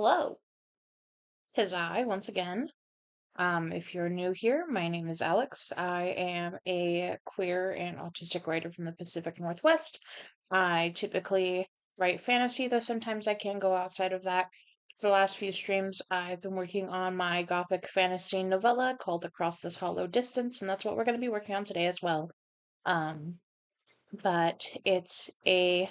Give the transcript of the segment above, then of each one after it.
Hello, tis I once again. If you're new here, my name is Alex. I am a queer and autistic writer from the Pacific Northwest. I typically write fantasy, though sometimes I can go outside of that. For the last few streams, I've been working on my gothic fantasy novella called Across This Hollow Distance, and that's what we're going to be working on today as well. But it's a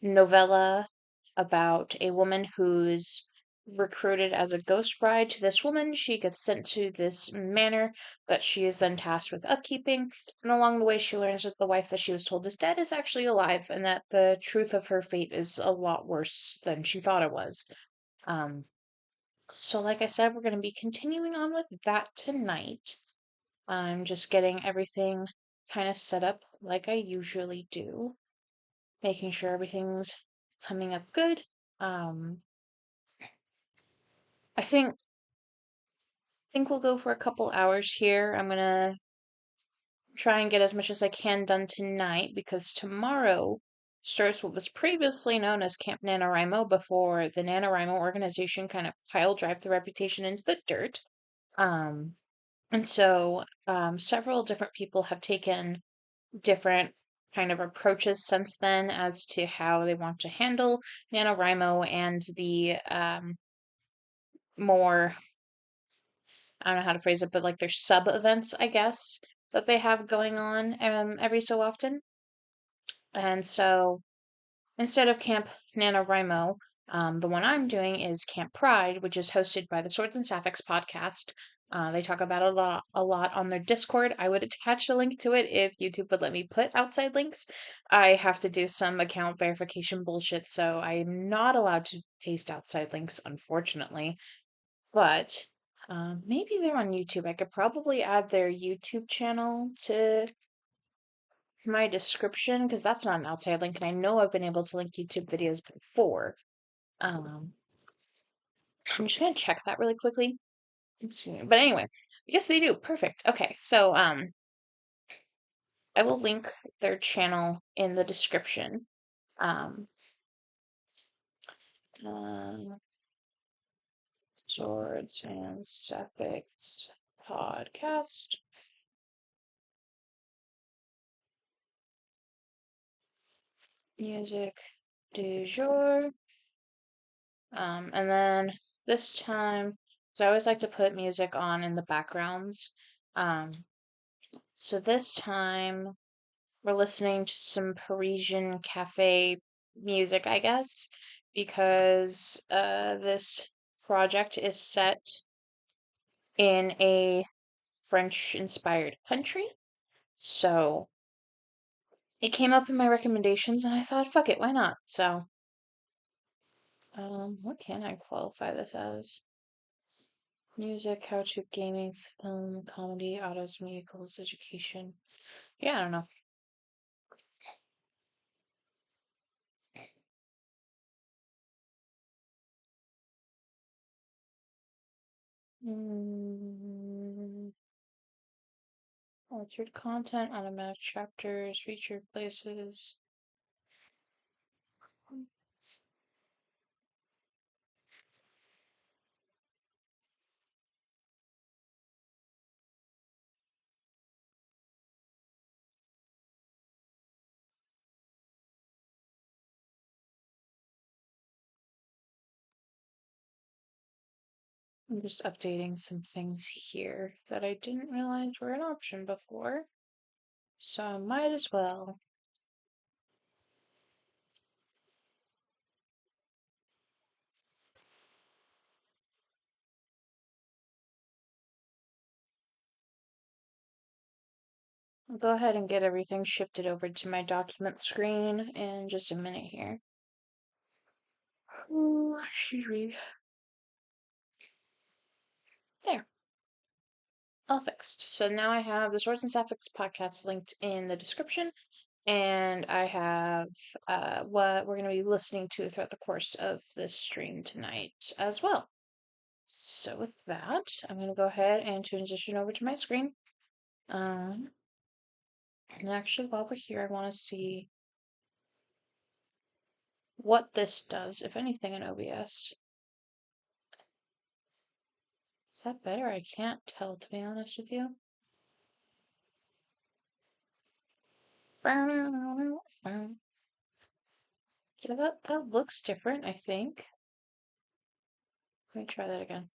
novella about a woman who's recruited as a ghost bride to this woman. She gets sent to this manor that she is then tasked with upkeeping. And along the way, she learns that the wife that she was told is dead is actually alive, and that the truth of her fate is a lot worse than she thought it was. Um, so, like I said, we're going to be continuing on with that tonight. I'm just getting everything kind of set up like I usually do, making sure everything's coming up good. Um, I think we'll go for a couple hours here. I'm gonna try and get as much as I can done tonight because tomorrow starts what was previously known as Camp NaNoWriMo before the NaNoWriMo organization kind of pile drive the reputation into the dirt. Um, and so several different people have taken different kind of approaches since then as to how they want to handle NaNoWriMo and the more, I don't know how to phrase it, but like there's sub events, I guess, that they have going on every so often. And so instead of Camp NaNoWriMo, The one I'm doing is Camp Pride, which is hosted by the Swords and Sapphics podcast. They talk about a lot on their Discord. I would attach a link to it if YouTube would let me put outside links. I have to do some account verification bullshit, so I'm not allowed to paste outside links, unfortunately. But maybe they're on YouTube. I could probably add their YouTube channel to my description because that's not an outside link, and I know I've been able to link YouTube videos before. Um, I'm just gonna check that really quickly. But anyway, yes, they do. Perfect. Okay, so I will link their channel in the description. Um, uh, Swords and Sapphics podcast. Music du jour. And then this time, so I always like to put music on in the backgrounds. Um, so this time we're listening to some Parisian cafe music, I guess, because this project is set in a French-inspired country. So it came up in my recommendations, and I thought, fuck it, why not? So, what can I qualify this as? Music, how-to, gaming, film, comedy, autos, vehicles, education. Yeah, I don't know. Altered content, automatic chapters, featured places. I'm just updating some things here that I didn't realize were an option before, so I might as well. I'll go ahead and get everything shifted over to my document screen in just a minute here. Excuse me. There. All fixed. So now I have the Swords and Sapphics podcast linked in the description, and I have what we're going to be listening to throughout the course of this stream tonight as well. So with that, I'm going to go ahead and transition over to my screen. And actually, while we're here, I want to see what this does, if anything, in OBS. Is that better? I can't tell, to be honest with you. Yeah, that looks different, I think. Let me try that again.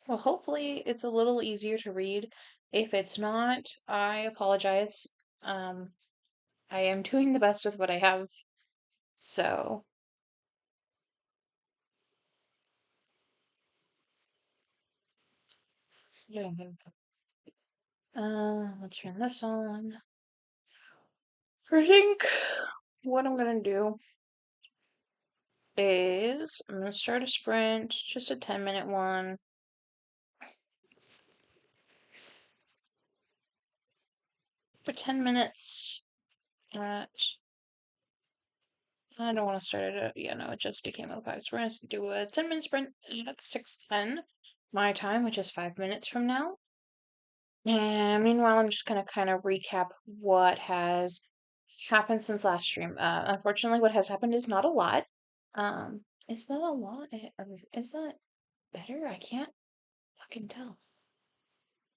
Well, hopefully it's a little easier to read. If it's not, I apologize. Um, I am doing the best with what I have. So, yeah. Let's turn this on. I think what I'm gonna do is I'm gonna start a sprint, just a 10-minute one. For 10 minutes at I don't want to start it at, yeah, no, it just became 05. So we're going to do a 10-minute sprint at 6:10 my time, which is 5 minutes from now. And meanwhile, I'm just going to kind of recap what has happened since last stream. Unfortunately, what has happened is not a lot. Is that a lot? Or is that better? I can't fucking tell.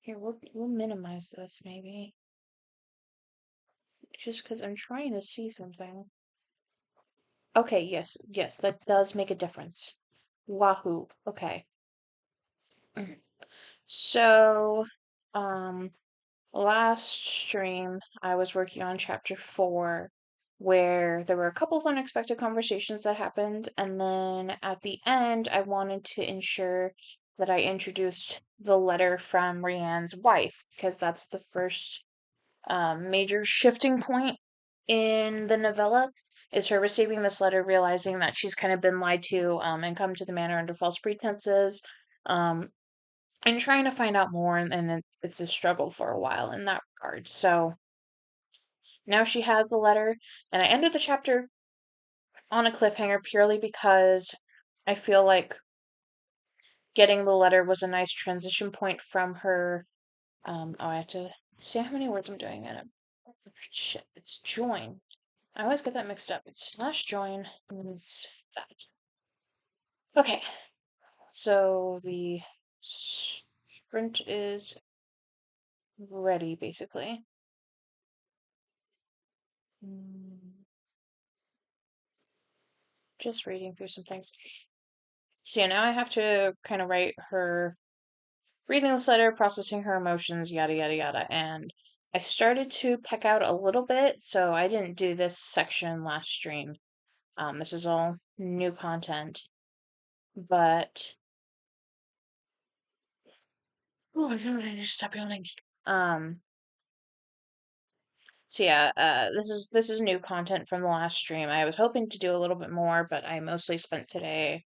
Here, we'll minimize this maybe. Just because I'm trying to see something. Okay, yes, that does make a difference. Wahoo. Okay. So, um, last stream, I was working on chapter 4, where there were a couple of unexpected conversations that happened, and then at the end, I wanted to ensure that I introduced the letter from Rianne's wife, because that's the first major shifting point in the novella, is her receiving this letter, realizing that she's kind of been lied to, and come to the manor under false pretenses. Um, and trying to find out more, and it's a struggle for a while in that regard. So now she has the letter, and I ended the chapter on a cliffhanger purely because I feel like getting the letter was a nice transition point from her. Oh, I have to see how many words I'm doing in it. Shit, it's join. I always get that mixed up. It's slash join, and it's that. Okay, so the sprint is ready, basically. Mm, just reading through some things. So yeah, now I have to kind of write her reading this letter, processing her emotions, yada yada yada. And I started to peck out a little bit, so I didn't do this section last stream. This is all new content, but oh my god, I need to stop yawning. Um, So yeah, this is new content from the last stream. I was hoping to do a little bit more, but I mostly spent today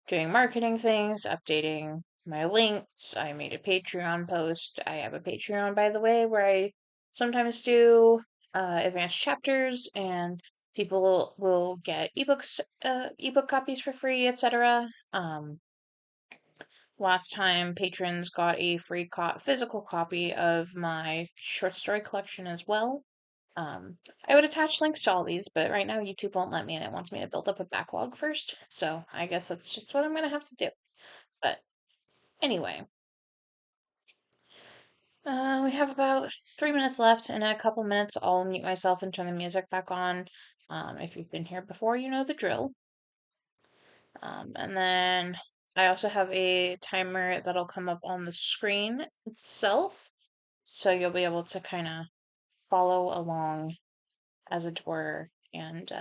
doing marketing things, updating my links. I made a Patreon post. I have a Patreon, by the way, where I sometimes do advanced chapters, and people will get ebooks, ebook copies for free, etc. Last time patrons got a free physical copy of my short story collection as well. I would attach links to all these, but right now YouTube won't let me, and it wants me to build up a backlog first. So I guess that's just what I'm gonna have to do. But anyway, we have about 3 minutes left. In a couple minutes, I'll mute myself and turn the music back on. If you've been here before, you know the drill. And then I also have a timer that'll come up on the screen itself, so you'll be able to kind of follow along, as it were, and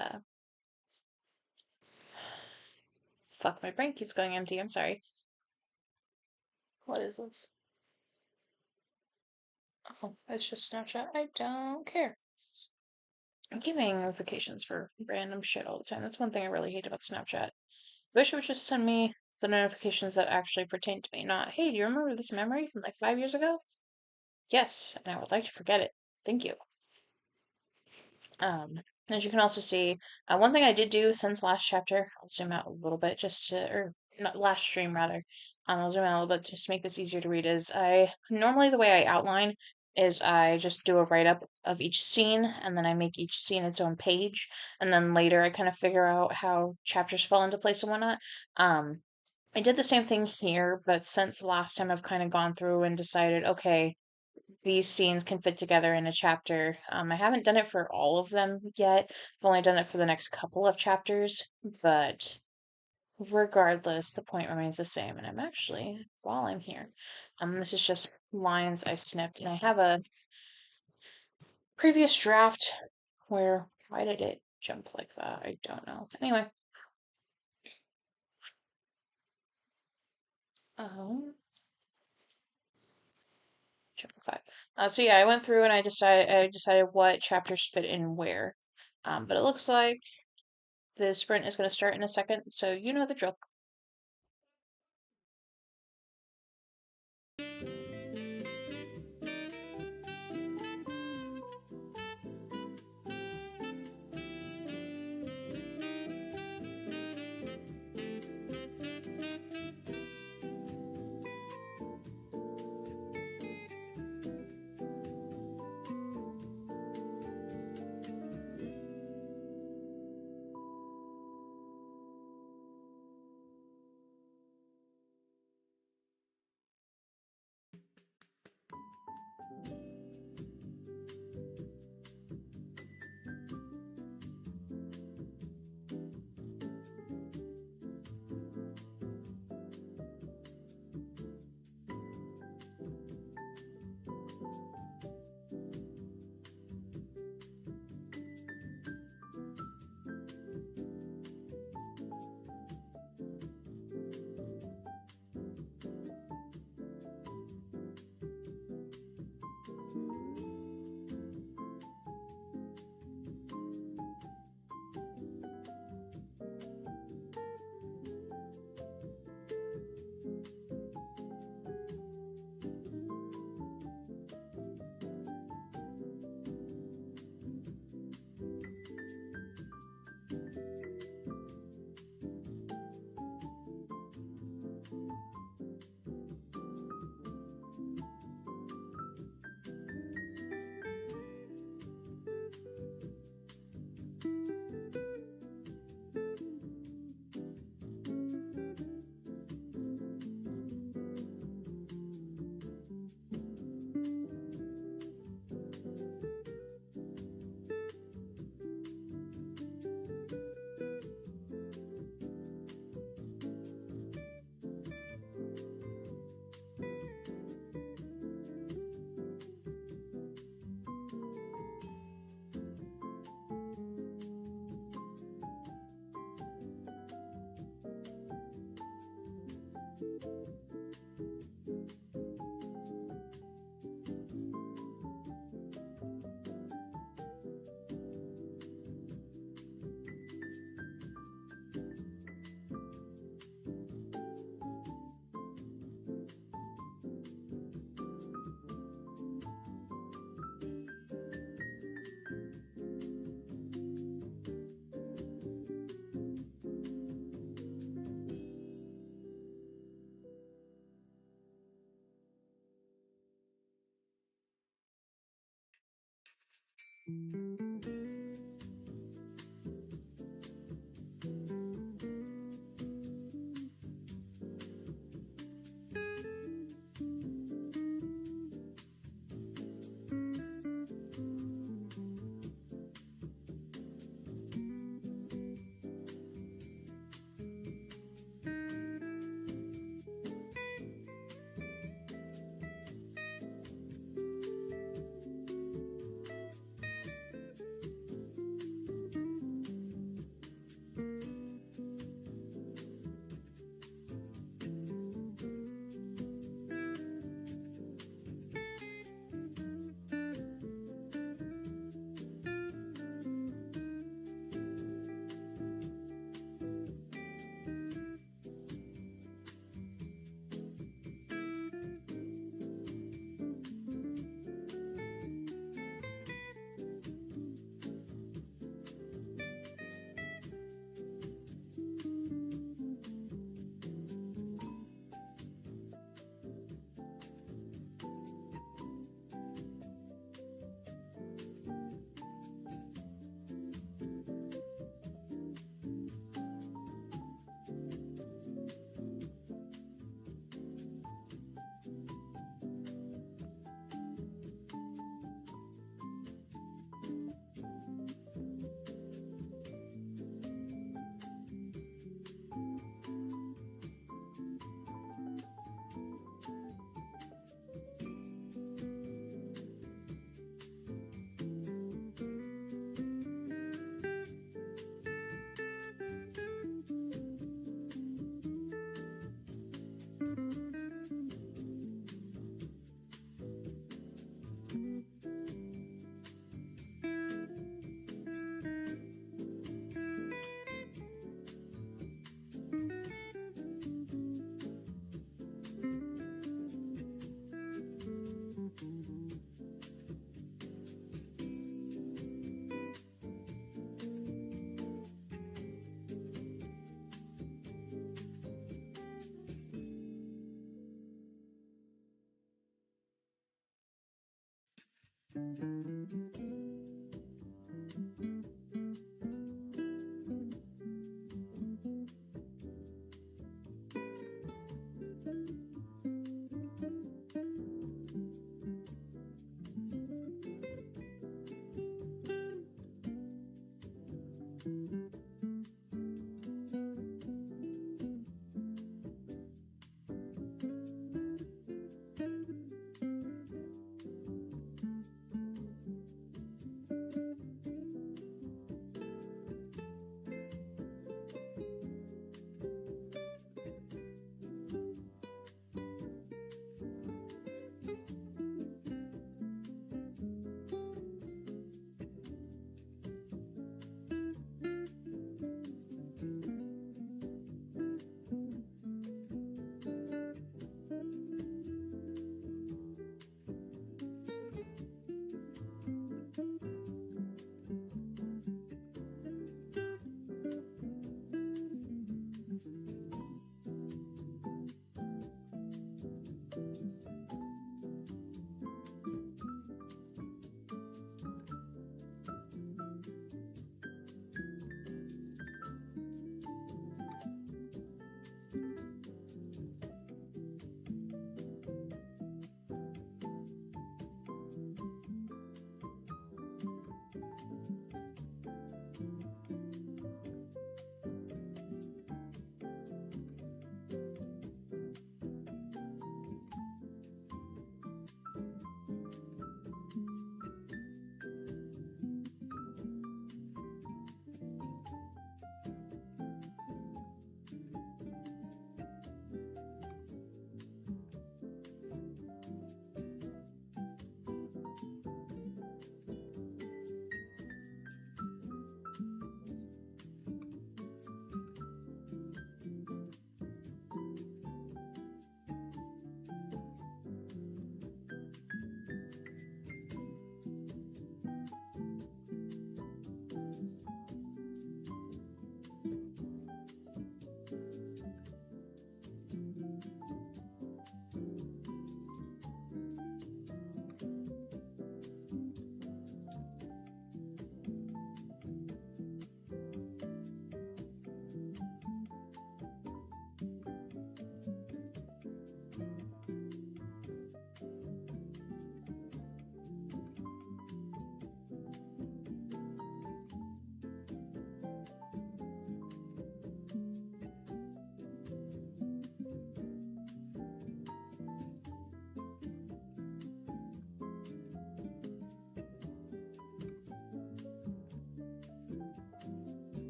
fuck, my brain keeps going empty. I'm sorry. What is this? Oh, it's just Snapchat. I don't care. I'm getting notifications for random shit all the time. That's one thing I really hate about Snapchat. I wish it would just send me the notifications that actually pertain to me, not, hey, do you remember this memory from like 5 years ago? Yes, and I would like to forget it. Thank you. Um, as you can also see, one thing I did do since last chapter, I'll zoom out a little bit just to, or not last stream rather, I'll zoom out a little bit just to make this easier to read, is normally the way I outline is I just do a write-up of each scene, and then I make each scene its own page, and then later I kind of figure out how chapters fall into place and whatnot. I did the same thing here, but since last time I've kind of gone through and decided, okay, these scenes can fit together in a chapter. I haven't done it for all of them yet. I've only done it for the next couple of chapters, but regardless, the point remains the same. And I'm actually, while I'm here, this is just lines I snipped, and I have a previous draft where, why did it jump like that? I don't know. Anyway, um, chapter 5. So yeah, I went through and I decided what chapters fit in where. But it looks like the sprint is going to start in a second, so you know the drill.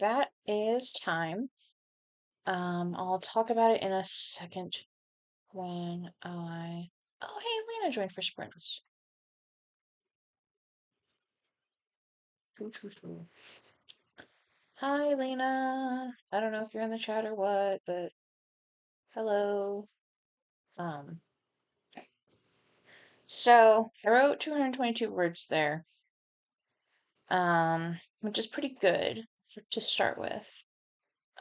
that is time. I'll talk about it in a second when I. Oh, hey, Lena joined for sprints. Hi, Lena. I don't know if you're in the chat or what, but hello. Um, so I wrote 222 words there, which is pretty good to start with.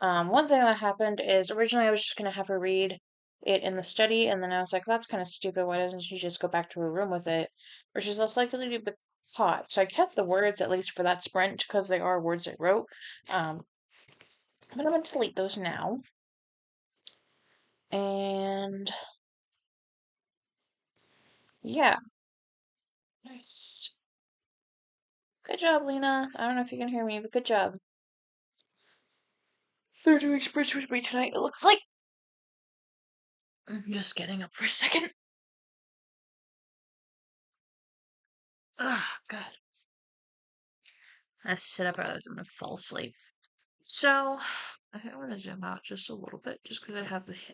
One thing that happened is originally I was just gonna have her read it in the study, and then I was like, that's kind of stupid. Why doesn't she just go back to her room with it? Where she's less likely to be caught. So I kept the words at least for that sprint because they are words I wrote. But I'm gonna delete those now. And yeah, nice. Good job, Lena. I don't know if you can hear me, but good job. They're doing sprints with me tonight, it looks like. I'm just getting up for a second. Oh, God. I sit up, I was gonna fall asleep. So, I think I'm gonna zoom out just a little bit, just because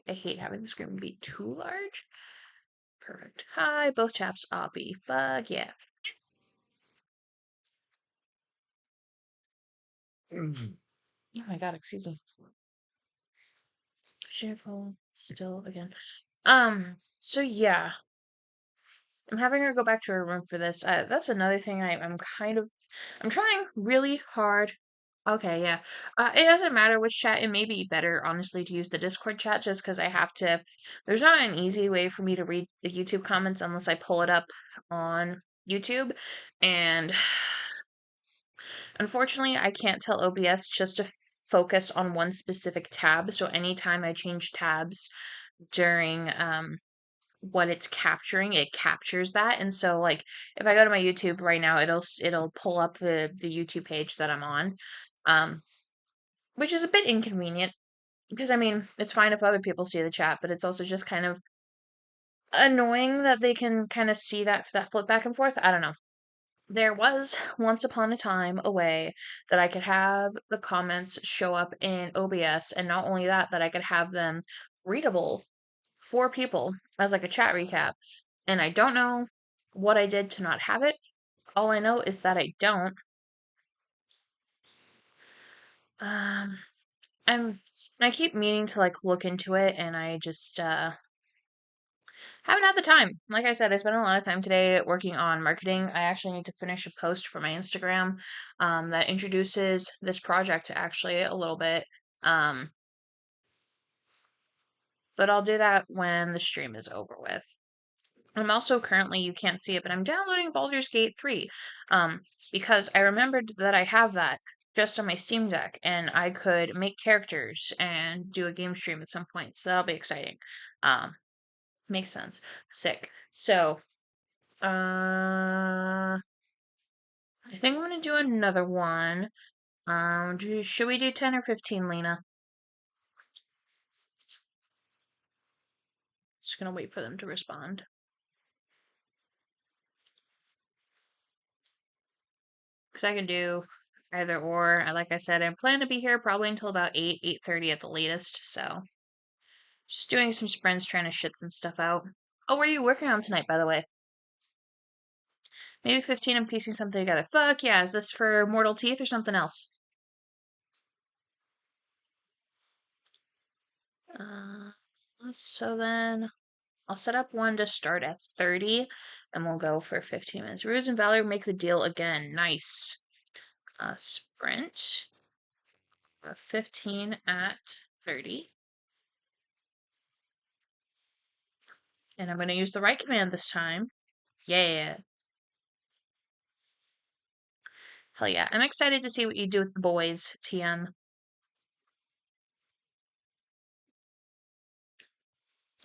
I hate having the screen be too large. Perfect. Hi, both chaps. Obby. Fuck yeah. Oh my god, excuse me. Cheerful still again. So yeah. I'm having her go back to her room for this. That's another thing I'm trying really hard. Okay, yeah. It doesn't matter which chat. It may be better, honestly, to use the Discord chat just because there's not an easy way for me to read the YouTube comments unless I pull it up on YouTube. And unfortunately, I can't tell OBS just to focus on one specific tab. So anytime I change tabs during what it's capturing, it captures that. And so like if I go to my YouTube right now, it'll pull up the YouTube page that I'm on. Um which is a bit inconvenient because I mean, it's fine if other people see the chat, but it's also just kind of annoying that they can kind of see that flip back and forth. I don't know. There was once upon a time a way that I could have the comments show up in OBS, and not only that, that I could have them readable for people as like a chat recap. And I don't know what I did to not have it. All I know is that I don't. Um, I keep meaning to like look into it, and I just haven't had the time. Like I said, I spent a lot of time today working on marketing. I actually need to finish a post for my Instagram that introduces this project actually a little bit. Um, but I'll do that when the stream is over with. I'm also currently, you can't see it, but I'm downloading Baldur's Gate 3 because I remembered that I have that just on my Steam Deck and I could make characters and do a game stream at some point. So that'll be exciting. Um, Makes sense. Sick. So, I think I'm gonna do another one. Should we do 10 or 15, Lena? Just gonna wait for them to respond. Because I can do either or. Like I said, I plan to be here probably until about 8, 8:30 at the latest. So just doing some sprints, trying to shit some stuff out. Oh, what are you working on tonight, by the way? Maybe 15 and piecing something together. Fuck yeah, is this for Mortal Teeth or something else? Uh, so then I'll set up one to start at 30 and we'll go for 15 minutes. Ruse and Valor make the deal again. Nice. Sprint. 15 at 30. And I'm going to use the right command this time. Yeah. Hell yeah. I'm excited to see what you do with the boys, TM.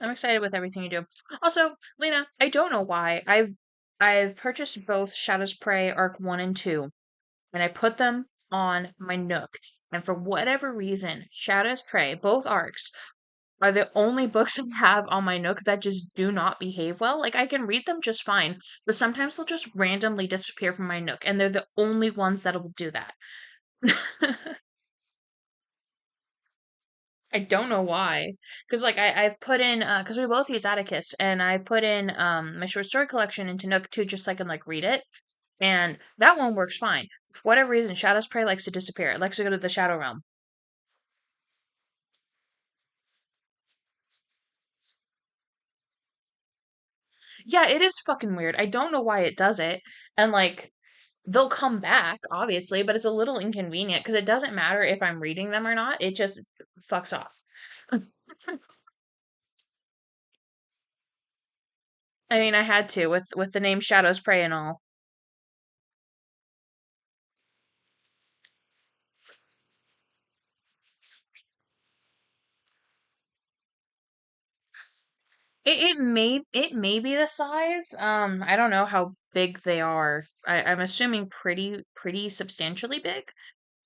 I'm excited with everything you do. Also, Lena, I don't know why. I've purchased both Shadow's Prey Arc 1 and 2, and I put them on my Nook. And for whatever reason, Shadow's Prey, both arcs, are the only books I have on my Nook that just do not behave well. Like, I can read them just fine, but sometimes they'll just randomly disappear from my Nook, and they're the only ones that'll do that. I don't know why. Because like I've put in because we both use Atticus, and I put in my short story collection into Nook too, just so I can like read it. And that one works fine. For whatever reason, Shadow's Prey likes to disappear. It likes to go to the Shadow Realm. Yeah, it is fucking weird. I don't know why it does it. And like they'll come back, obviously, but it's a little inconvenient because it doesn't matter if I'm reading them or not. It just fucks off. I mean, I had to with the name Shadow's Prey and all. It may be the size. I don't know how big they are. I'm assuming pretty substantially big.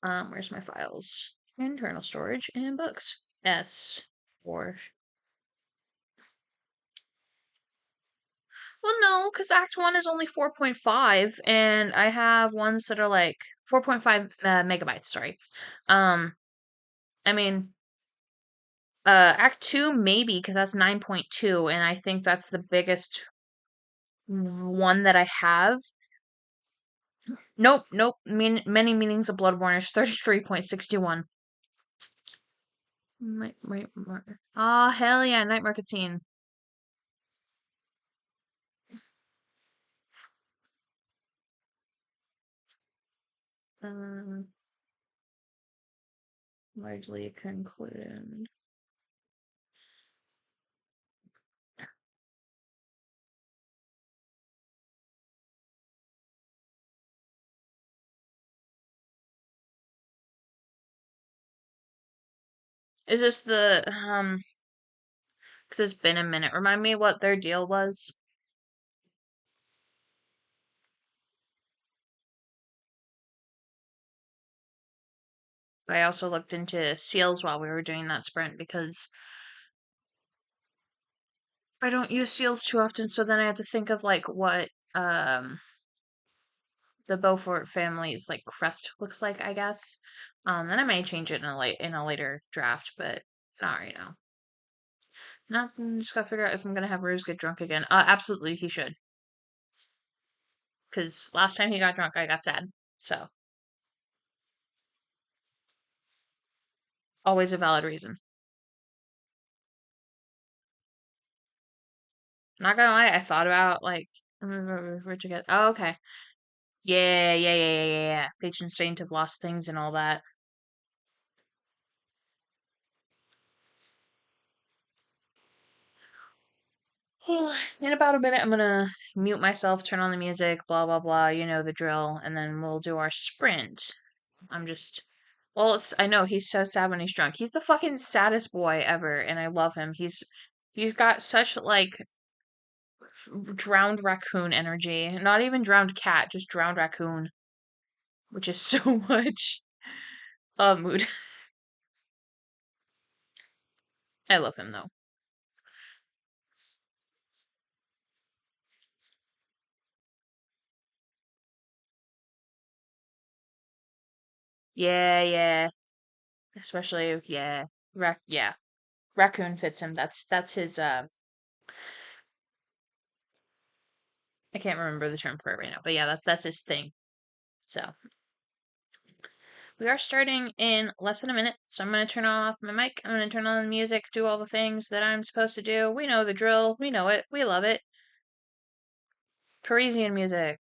Where's my files? Internal storage and books. S or well, no, because Act One is only 4.5, and I have ones that are like 4.5 megabytes. Sorry. Um, I mean, Act Two maybe because that's 9.2, and I think that's the biggest one that I have. Nope, nope. Many Meanings of Bloodborne is 33.61. Oh, hell yeah, Night Market Scene. Um, largely concluded. Is this the, because it's been a minute. Remind me what their deal was? I also looked into seals while we were doing that sprint because I don't use seals too often, so then I had to think of like what the Beaufort family's like crest looks like, I guess. And I may change it in a later draft, but not right now. Nothing. Just gotta figure out if I'm gonna have Rose get drunk again. Absolutely, he should. Because last time he got drunk, I got sad. So always a valid reason. Not gonna lie, I thought about like where'd you get? Oh, okay. Yeah. Patron saint of lost things and all that. In about a minute, I'm gonna mute myself, turn on the music, blah blah blah. You know the drill, and then we'll do our sprint. I'm just, well, I know he's so sad when he's drunk. He's the fucking saddest boy ever, and I love him. He's got such like drowned raccoon energy. Not even drowned cat, just drowned raccoon, which is so much mood. I love him though. Yeah. Especially yeah, yeah. Raccoon fits him. That's his I can't remember the term for it right now, but yeah, that's his thing. So we are starting in less than a minute, so I'm gonna turn off my mic. I'm gonna turn on the music, do all the things that I'm supposed to do. We know the drill. We know it. We love it. Parisian music.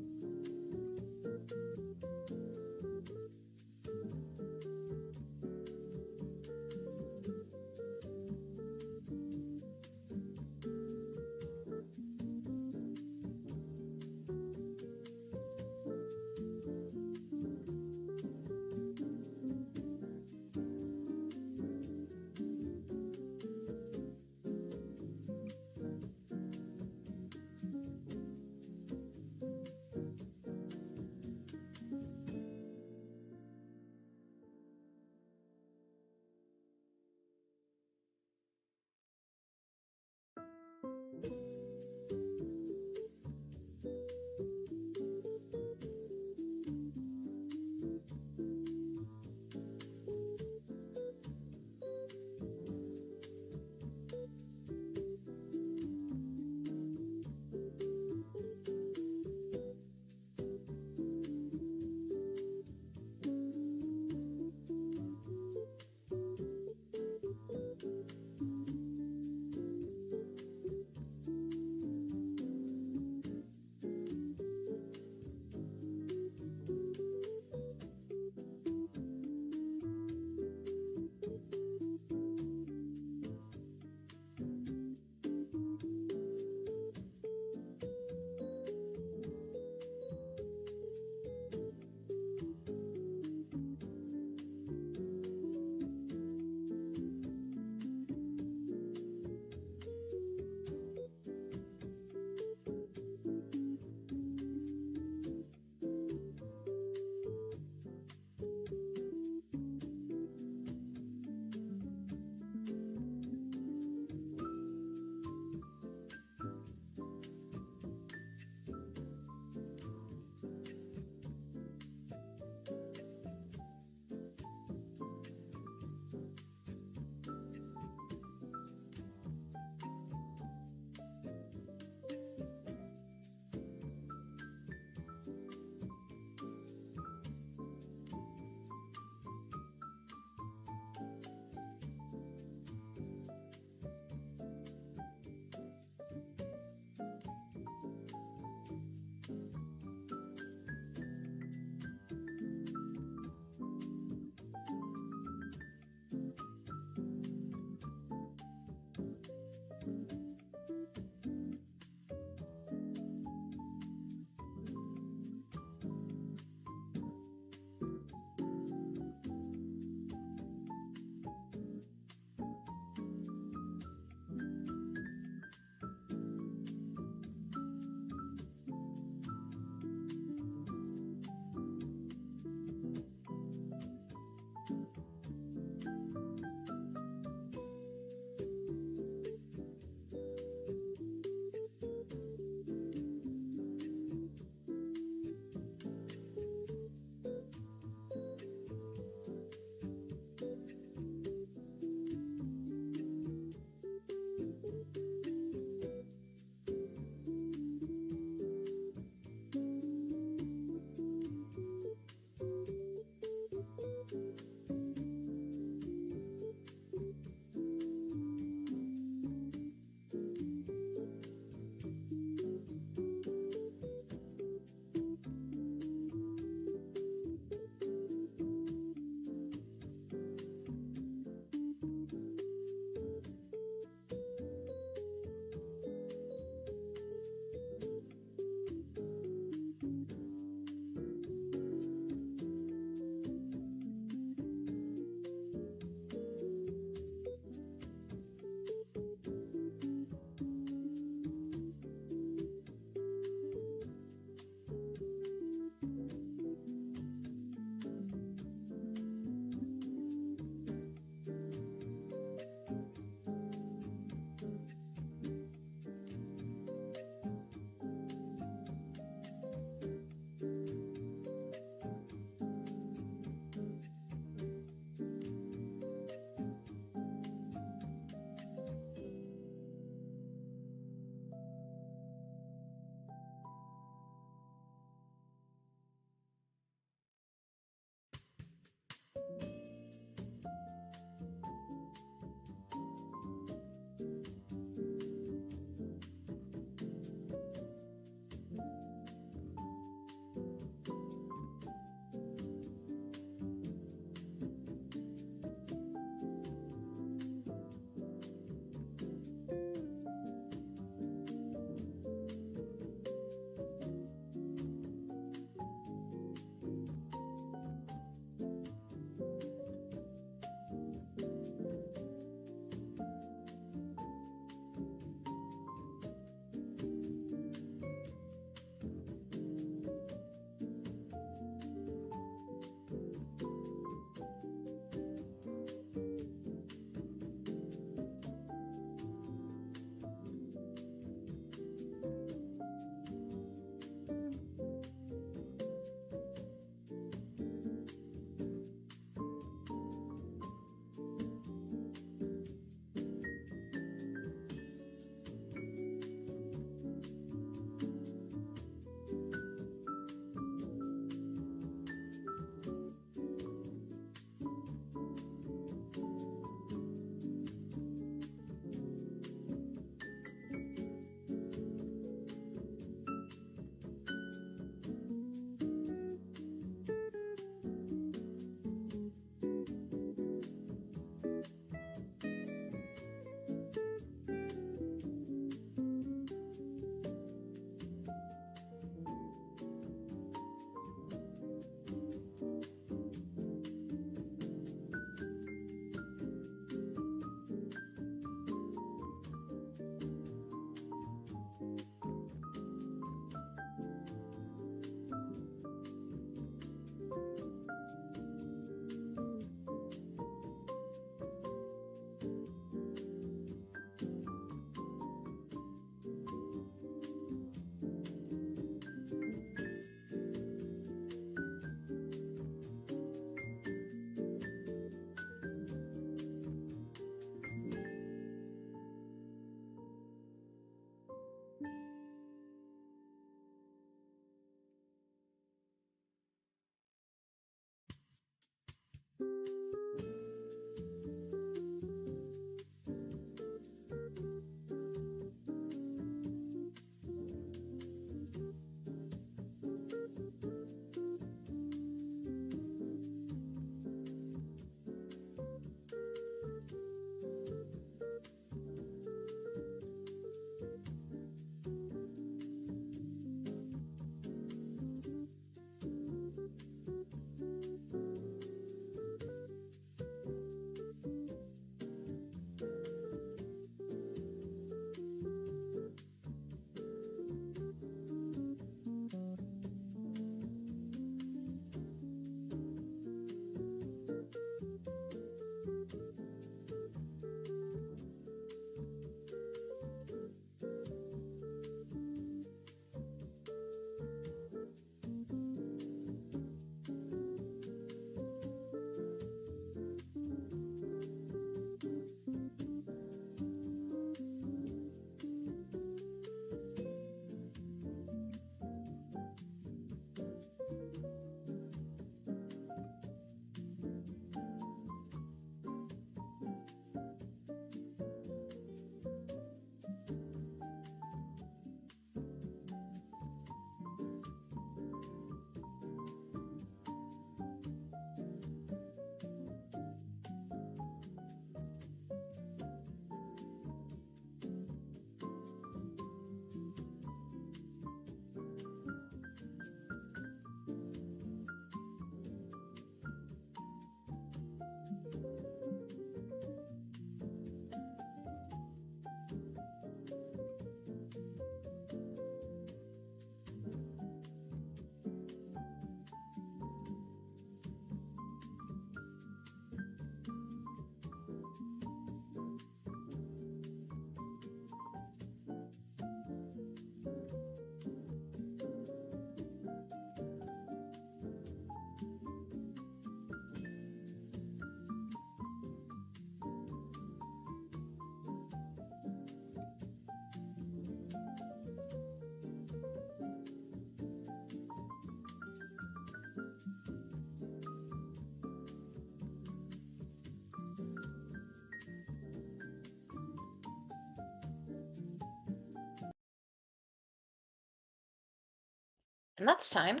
And that's time.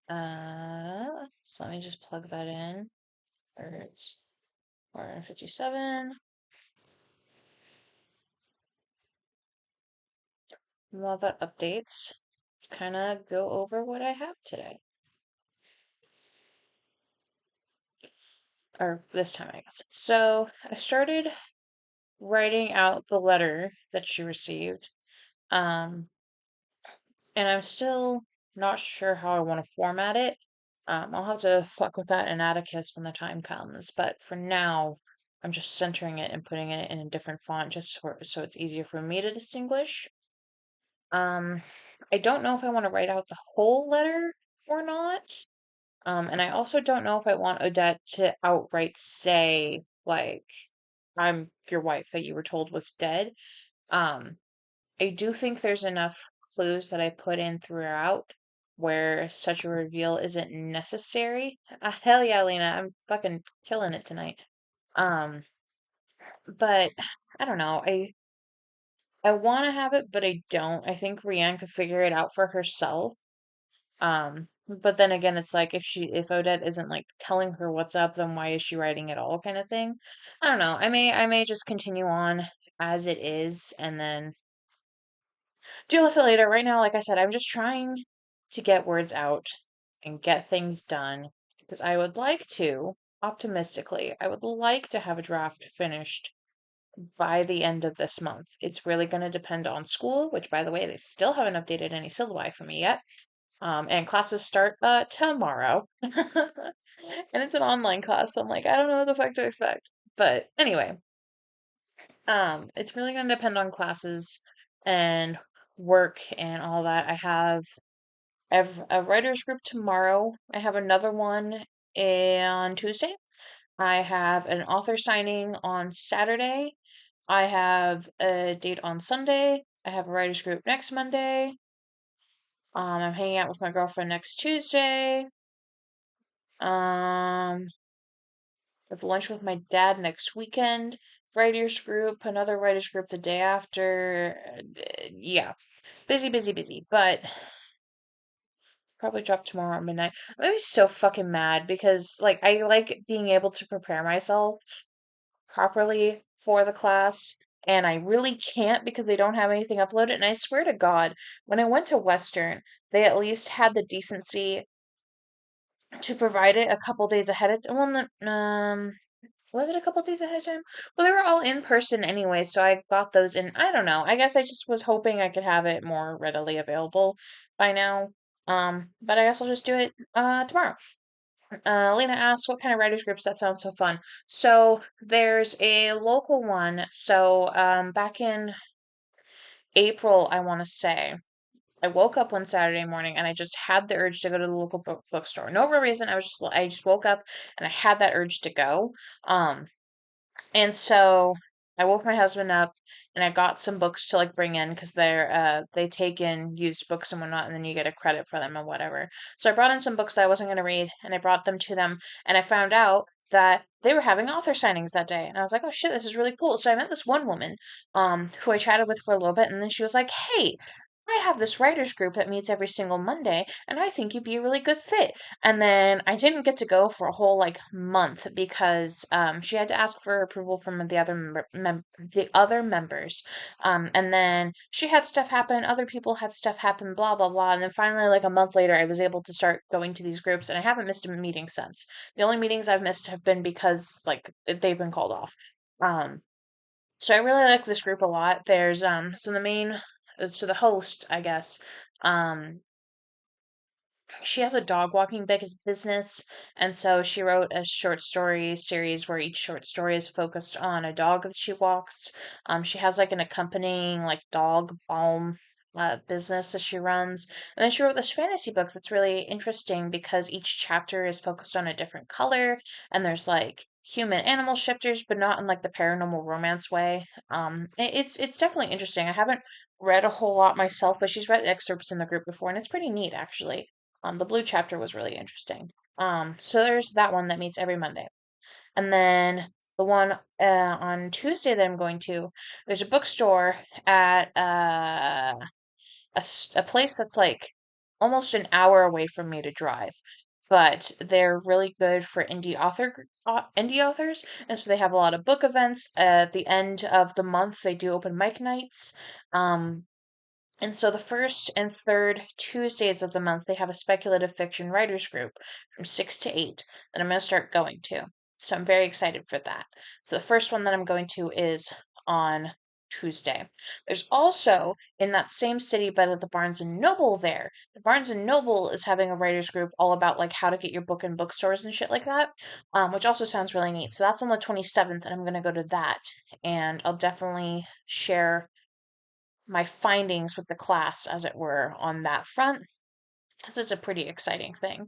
So let me just plug that in. It's 457. While that updates, let's kind of go over what I have today. Or this time, I guess. So I started writing out the letter that she received. Um, and I'm still not sure how I want to format it. I'll have to fuck with that in Atticus when the time comes, but for now, I'm just centering it and putting it in a different font just so it's easier for me to distinguish. Um, I don't know if I want to write out the whole letter or not. And I also don't know if I want Odette to outright say, like, I'm your wife that you were told was dead. Um, I do think there's enough clues that I put in throughout where such a reveal isn't necessary. Hell yeah, Lena, I'm fucking killing it tonight. Um, but I don't know. I want to have it, but I don't. I think Rianne could figure it out for herself. But then again, it's like if Odette isn't like telling her what's up, then why is she writing it all kind of thing? I don't know. I may just continue on as it is and then deal with it later. Right now, like I said, I'm just trying to get words out and get things done because I would like to, optimistically, I would like to have a draft finished by the end of this month. It's really going to depend on school, which, by the way, they still haven't updated any syllabi for me yet. And classes start tomorrow. And it's an online class, so I'm like, I don't know what the fuck to expect. But anyway, it's really gonna depend on classes and work and all that. I have a writers group tomorrow. I have another one on Tuesday. I have an author signing on Saturday. I have a date on Sunday. I have a writers group next Monday. I'm hanging out with my girlfriend next Tuesday. I have lunch with my dad next weekend. Writers group, another writers group the day after. Yeah, busy, busy, busy. But probably drop tomorrow at midnight. I'm gonna be so fucking mad because like I like being able to prepare myself properly for the class. And I really can't because they don't have anything uploaded. And I swear to God, when I went to Western, they at least had the decency to provide it a couple days ahead of time. Well, was it a couple days ahead of time? Well, they were all in person anyway, so I got those in. I don't know. I guess I just was hoping I could have it more readily available by now. But I guess I'll just do it tomorrow. Lena asked, what kind of writers groups? That sounds so fun. So there's a local one. So back in April, I want to say, I woke up one Saturday morning and I just had the urge to go to the local bookstore. No real reason. I just woke up and I had that urge to go. Um, And so I woke my husband up and I got some books to like bring in because they take in used books and whatnot and then you get a credit for them and whatever. So I brought in some books that I wasn't going to read and I brought them to them and I found out that they were having author signings that day. And I was like, oh shit, this is really cool. So I met this one woman who I chatted with for a little bit and then she was like, hey, I have this writers group that meets every single Monday, and I think you'd be a really good fit. And then I didn't get to go for a whole like month because she had to ask for approval from the other members. And then she had stuff happen, other people had stuff happen, blah blah blah. And then finally, like a month later, I was able to start going to these groups, and I haven't missed a meeting since. The only meetings I've missed have been because like they've been called off. Um, so I really like this group a lot. There's so the host, I guess, um she has a dog walking business, and so she wrote a short story series where each short story is focused on a dog that she walks. She has like an accompanying like dog balm business that she runs, and then she wrote this fantasy book that's really interesting because each chapter is focused on a different color, and there's like human animal shifters, but not in like the paranormal romance way. It's definitely interesting. I haven't read a whole lot myself, but she's read excerpts in the group before, and it's pretty neat actually. The blue chapter was really interesting. So there's that one that meets every Monday. And then the one on Tuesday that I'm going to, there's a bookstore at a place that's like almost an hour away from me to drive. But they're really good for indie authors, and so they have a lot of book events. At the end of the month, they do open mic nights. Um, and so the first and third Tuesdays of the month, they have a speculative fiction writers group from 6 to 8 that I'm going to start going to. So I'm very excited for that. So the first one that I'm going to is on Tuesday. There's also in that same city, but at the Barnes and Noble there. The Barnes and Noble is having a writers group all about like how to get your book in bookstores and shit like that, which also sounds really neat. So that's on the 27th, and I'm going to go to that, and I'll definitely share my findings with the class, as it were, on that front, because it's a pretty exciting thing.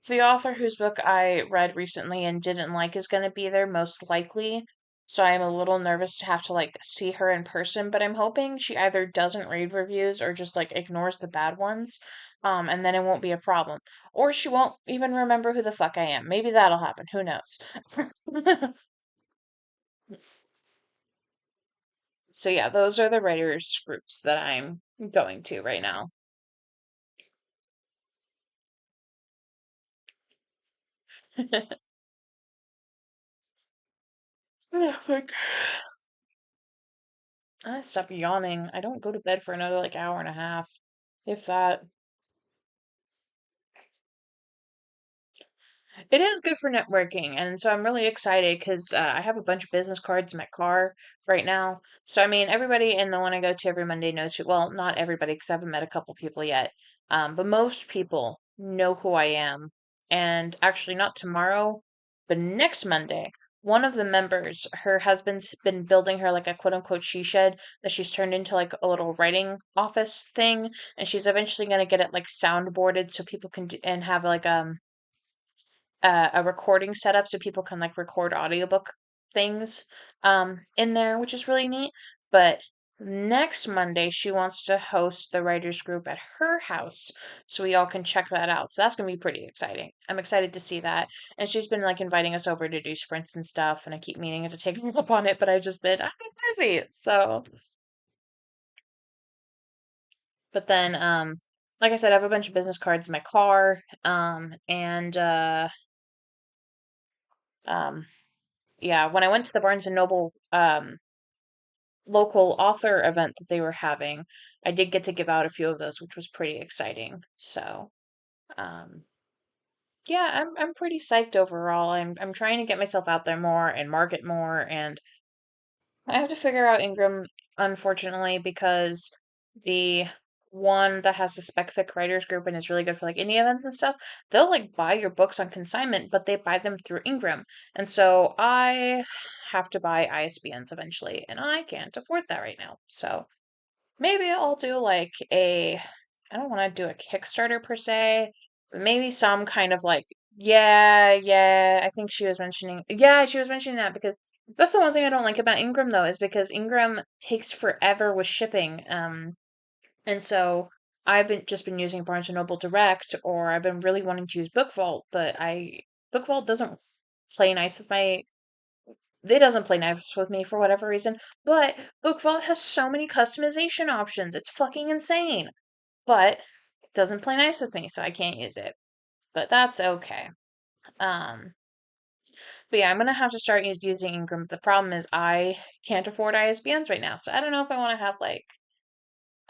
The author whose book I read recently and didn't like is going to be there most likely. So I'm a little nervous to have to like see her in person, but I'm hoping she either doesn't read reviews or just like ignores the bad ones. And then it won't be a problem. Or she won't even remember who the fuck I am. Maybe that'll happen. Who knows? So yeah, those are the writers groups that I'm going to right now. Oh my I stop yawning. I don't go to bed for another like hour and a half, if that. It is good for networking, and so I'm really excited because I have a bunch of business cards in my car right now. So I mean, everybody in the one I go to every Monday knows who. Well, not everybody, because I haven't met a couple people yet. But most people know who I am. And actually, not tomorrow, but next Monday, one of the members, her husband's been building her like a quote unquote she shed that she's turned into like a little writing office thing, and she's eventually gonna get it like soundboarded so people can do, and have like a recording setup so people can like record audiobook things in there, which is really neat. But next Monday, she wants to host the writers group at her house so we all can check that out. So that's going to be pretty exciting. I'm excited to see that. And she's been like inviting us over to do sprints and stuff, and I keep meaning to take her up on it, but I've been busy. So, but then like I said, I have a bunch of business cards in my car and um yeah, when I went to the Barnes and Noble local author event that they were having, I did get to give out a few of those, which was pretty exciting. So, um, yeah, I'm pretty psyched overall. I'm trying to get myself out there more and market more, and I have to figure out Ingram, unfortunately, because the one that has the spec fic writers group and is really good for like indie events and stuff, they'll like buy your books on consignment, but they buy them through Ingram. And so I have to buy ISBNs eventually, and I can't afford that right now. So maybe I'll do like I don't want to do a Kickstarter per se, but maybe some kind of like, yeah, I think she was mentioning that because that's the one thing I don't like about Ingram though, is because Ingram takes forever with shipping. And so I've been using Barnes and Noble Direct, or I've been really wanting to use Book Vault, but I Book Vault doesn't play nice with my it doesn't play nice with me for whatever reason, but Book Vault has so many customization options. It's fucking insane. But it doesn't play nice with me, so I can't use it. But that's okay. Um, but yeah, I'm gonna have to start using Ingram. The problem is I can't afford ISBNs right now, so I don't know if I want to have like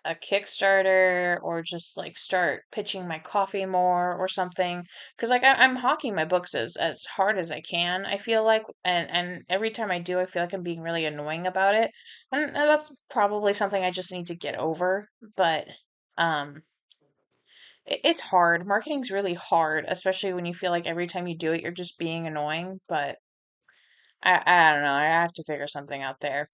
a Kickstarter or just like start pitching my coffee more or something. Because like I'm hawking my books as hard as I can. I feel like, and every time I do, I feel like I'm being really annoying about it, and that's probably something I just need to get over. But um. It's hard. Marketing's really hard, especially when you feel like every time you do it, you're just being annoying. But I don't know. I have to figure something out there.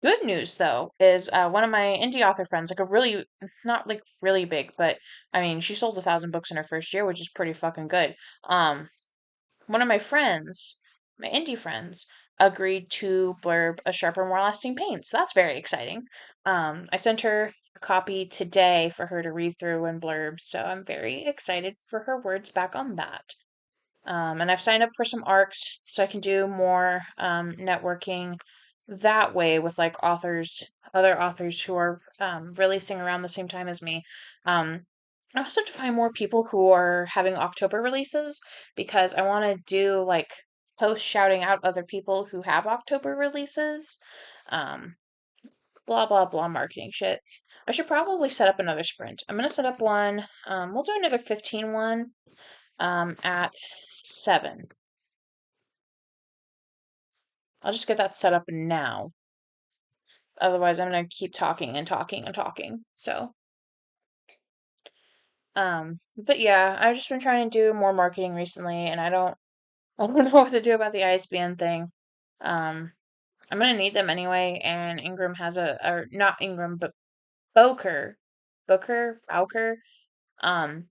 Good news, though, is one of my indie author friends, like a really, not like really big, but I mean, she sold 1,000 books in her first year, which is pretty fucking good. Um, One of my friends, my indie friends, agreed to blurb A Sharper, More Lasting Pain. So that's very exciting. I sent her a copy today for her to read through and blurb, so I'm very excited for her words back on that. And I've signed up for some ARCs so I can do more networking that way with like other authors who are releasing around the same time as me. I also have to find more people who are having October releases because I want to do like posts shouting out other people who have October releases. Um, blah blah blah marketing shit. I should probably set up another sprint. I'm gonna set up one. We'll do another 15 one at 7. I'll just get that set up now. Otherwise, I'm gonna keep talking and talking and talking. So, but yeah, I've just been trying to do more marketing recently, and I don't know what to do about the ISBN thing. Um, I'm gonna need them anyway, and Ingram has or not Ingram, but Bowker, Bowker, um,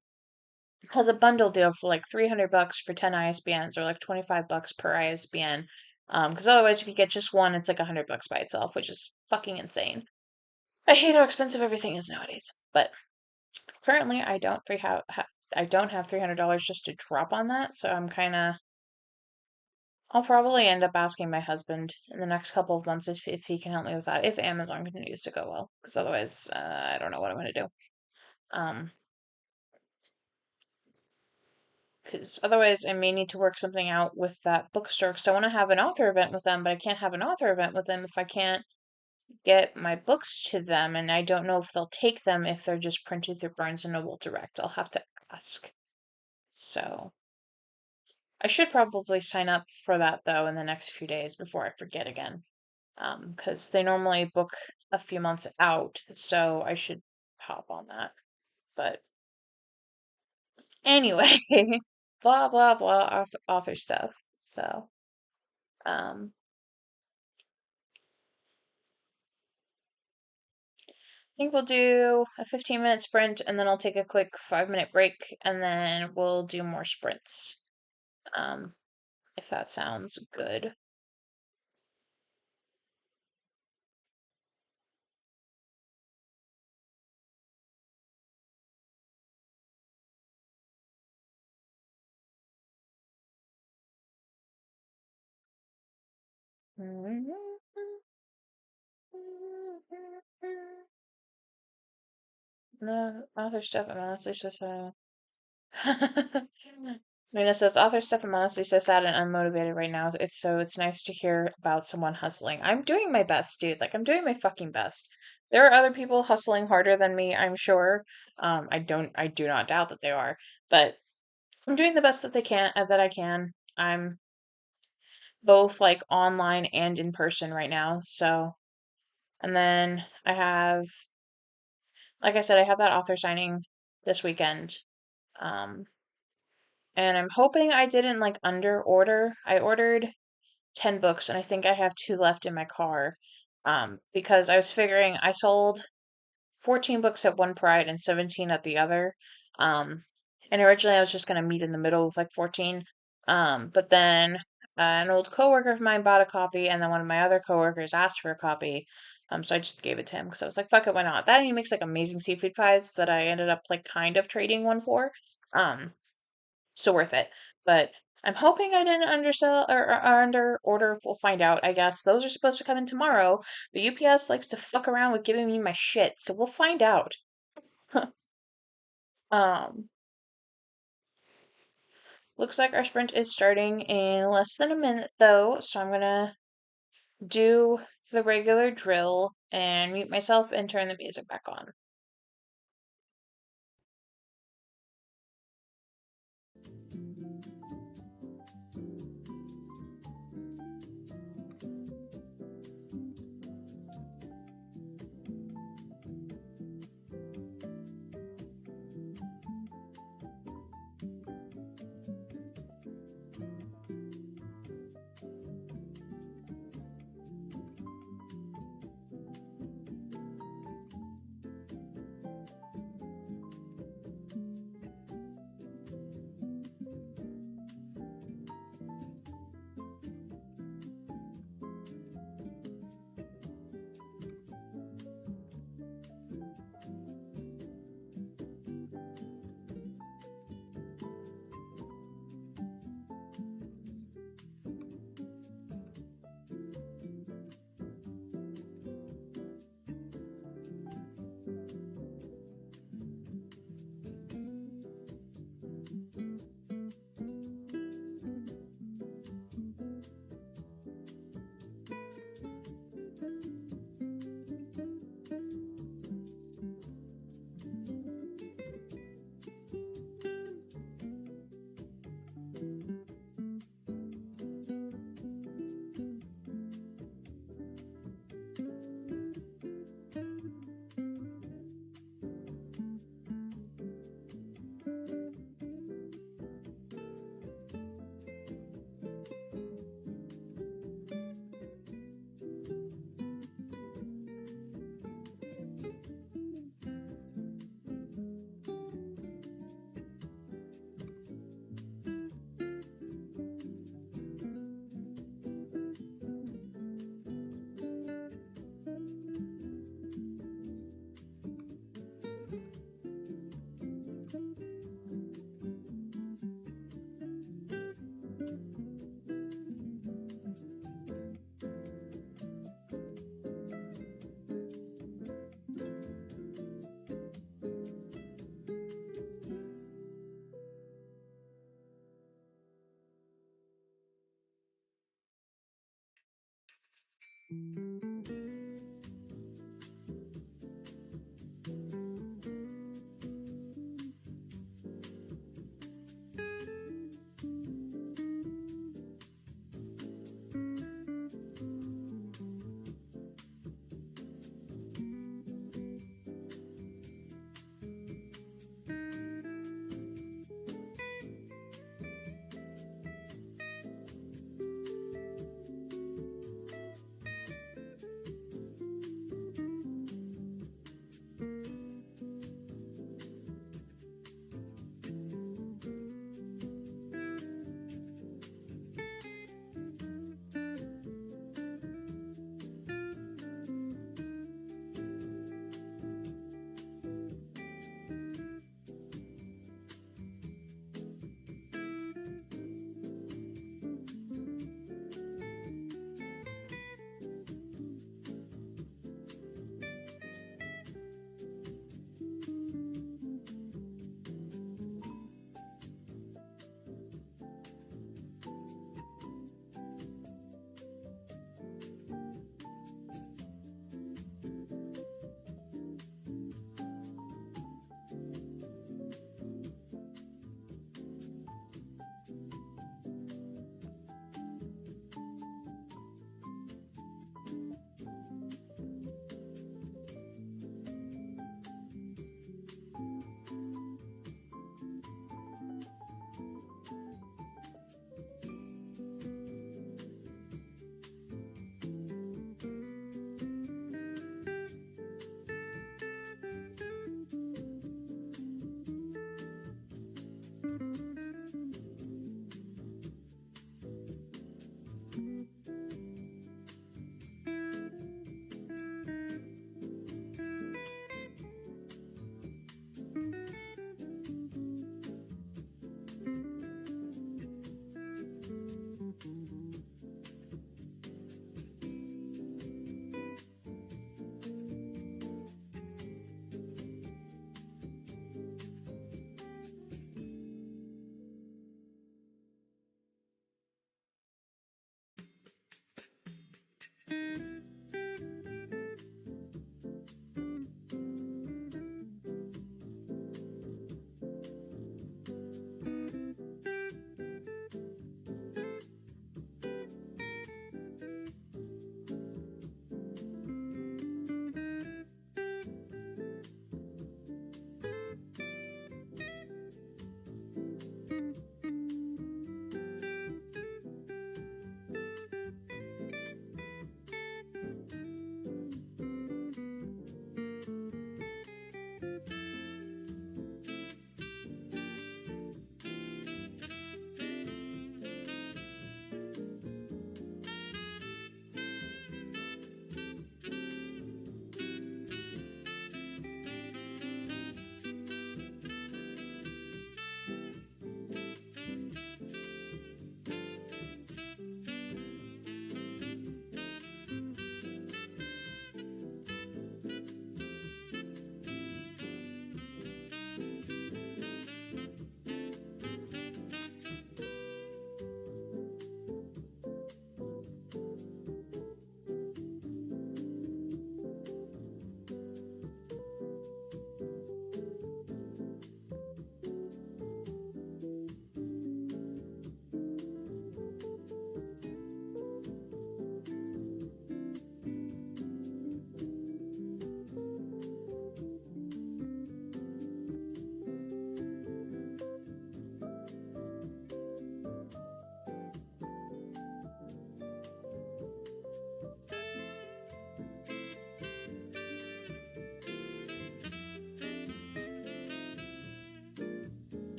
has a bundle deal for like $300 for 10 ISBNs or like $25 per ISBN. Because otherwise, if you get just one, it's like $100 by itself, which is fucking insane. I hate how expensive everything is nowadays. But currently, I don't have $300 just to drop on that, so I'm kind of. I'll probably end up asking my husband in the next couple of months if he can help me with that, if Amazon continues to go well, because otherwise, I don't know what I'm going to do. Um, because otherwise I may need to work something out with that bookstore because I want to have an author event with them, but I can't have an author event with them if I can't get my books to them, and I don't know if they'll take them if they're just printed through Barnes& and Noble Direct. I'll have to ask. So, I should probably sign up for that though in the next few days before I forget again. Because they normally book a few months out, so I should hop on that. But anyway, blah blah blah author stuff. So, um, I think we'll do a 15-minute sprint and then I'll take a quick 5-minute break and then we'll do more sprints. Um, if that sounds good. No, author stuff, I'm honestly so sad. Luna says, author stuff, I'm honestly so sad and unmotivated right now. It's nice to hear about someone hustling. I'm doing my best, dude. Like, I'm doing my fucking best. There are other people hustling harder than me, I'm sure. I do not doubt that they are, but I'm doing the best that that I can. I'm both like online and in person right now. So, and then like I said, I have that author signing this weekend. Um, and I'm hoping I didn't like under order. I ordered 10 books and I think I have 2 left in my car. Because I was figuring I sold 14 books at one Pride and 17 at the other. Um, and originally I was just going to meet in the middle with like 14. But then an old coworker of mine bought a copy, and then one of my other coworkers asked for a copy. So I just gave it to him because I was like, fuck it, why not? That and he makes like amazing seafood pies that I ended up like kind of trading one for. So worth it. But I'm hoping I didn't undersell or under order. We'll find out, I guess. Those are supposed to come in tomorrow, but UPS likes to fuck around with giving me my shit, so we'll find out. um, Looks like our sprint is starting in less than a minute though, so I'm gonna do the regular drill and mute myself and turn the music back on.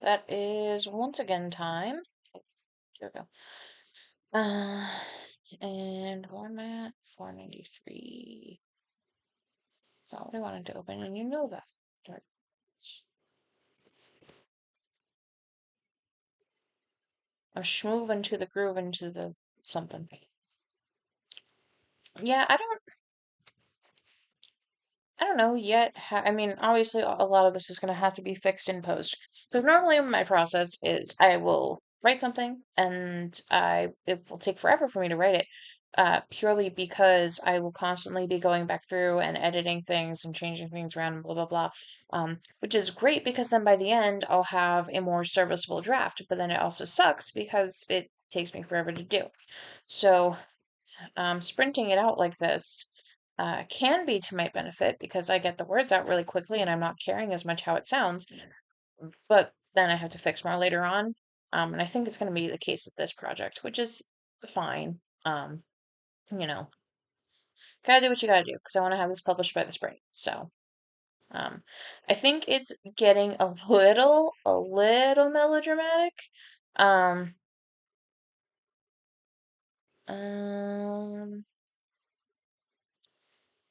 That is once again time. Here we go. And format 493. That's not what I wanted to open, and you know that. I'm schmoving to the groove into the something. Yeah, I don't know yet. I mean, obviously, a lot of this is going to have to be fixed in post. Because normally, my process is I will write something, and it will take forever for me to write it, purely because I will constantly be going back through and editing things and changing things around, and blah blah blah. Which is great because then by the end, I'll have a more serviceable draft. But then it also sucks because it takes me forever to do. So sprinting it out like this can be to my benefit because I get the words out really quickly and I'm not caring as much how it sounds. But then I have to fix more later on. And I think it's going to be the case with this project, which is fine. You know, gotta do what you gotta do because I want to have this published by the spring. So, um, I think it's getting a little melodramatic. Um, um,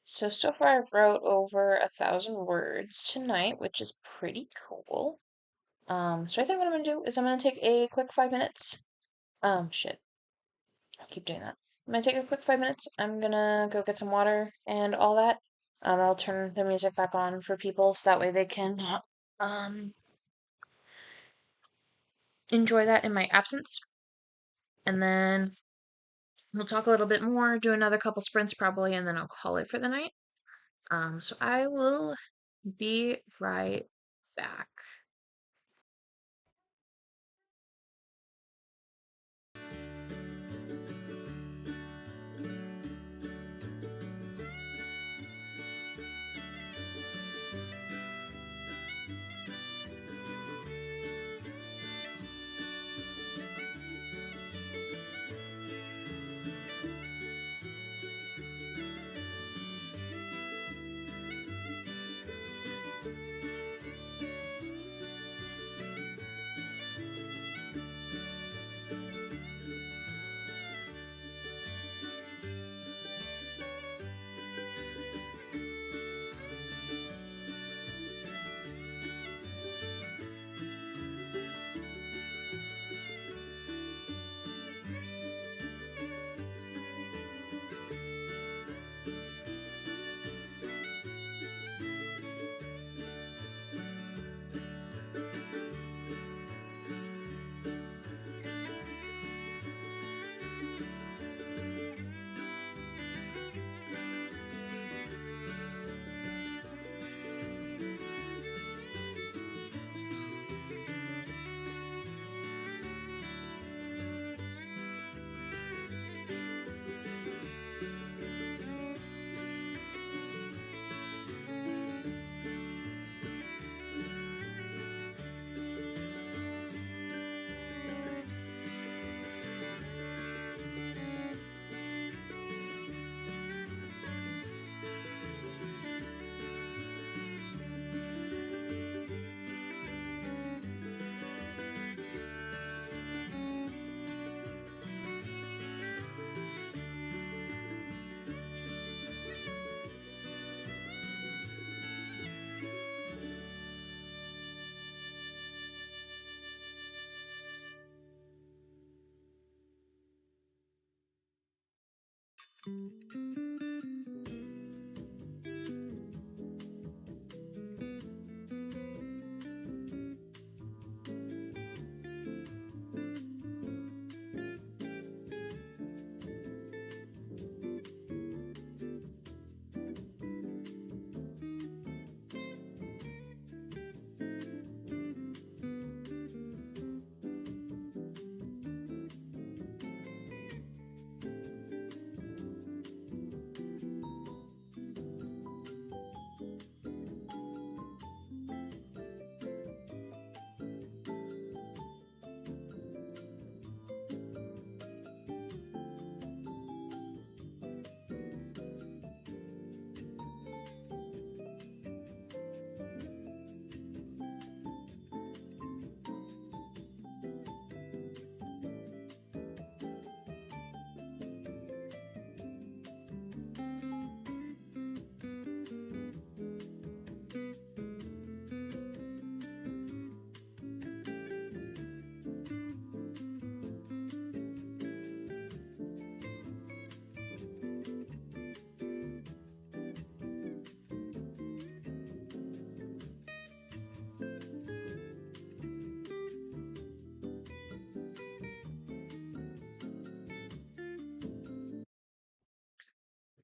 so far I've wrote over 1,000 words tonight, which is pretty cool. So I think what I'm gonna do is I'm gonna take a quick 5 minutes. Shit, I keep doing that. I'm gonna take a quick 5 minutes. I'm gonna go get some water and all that. I'll turn the music back on for people so that way they can, um, enjoy that in my absence. And then we'll talk a little bit more, do another couple sprints probably, and then I'll call it for the night. So I will be right back.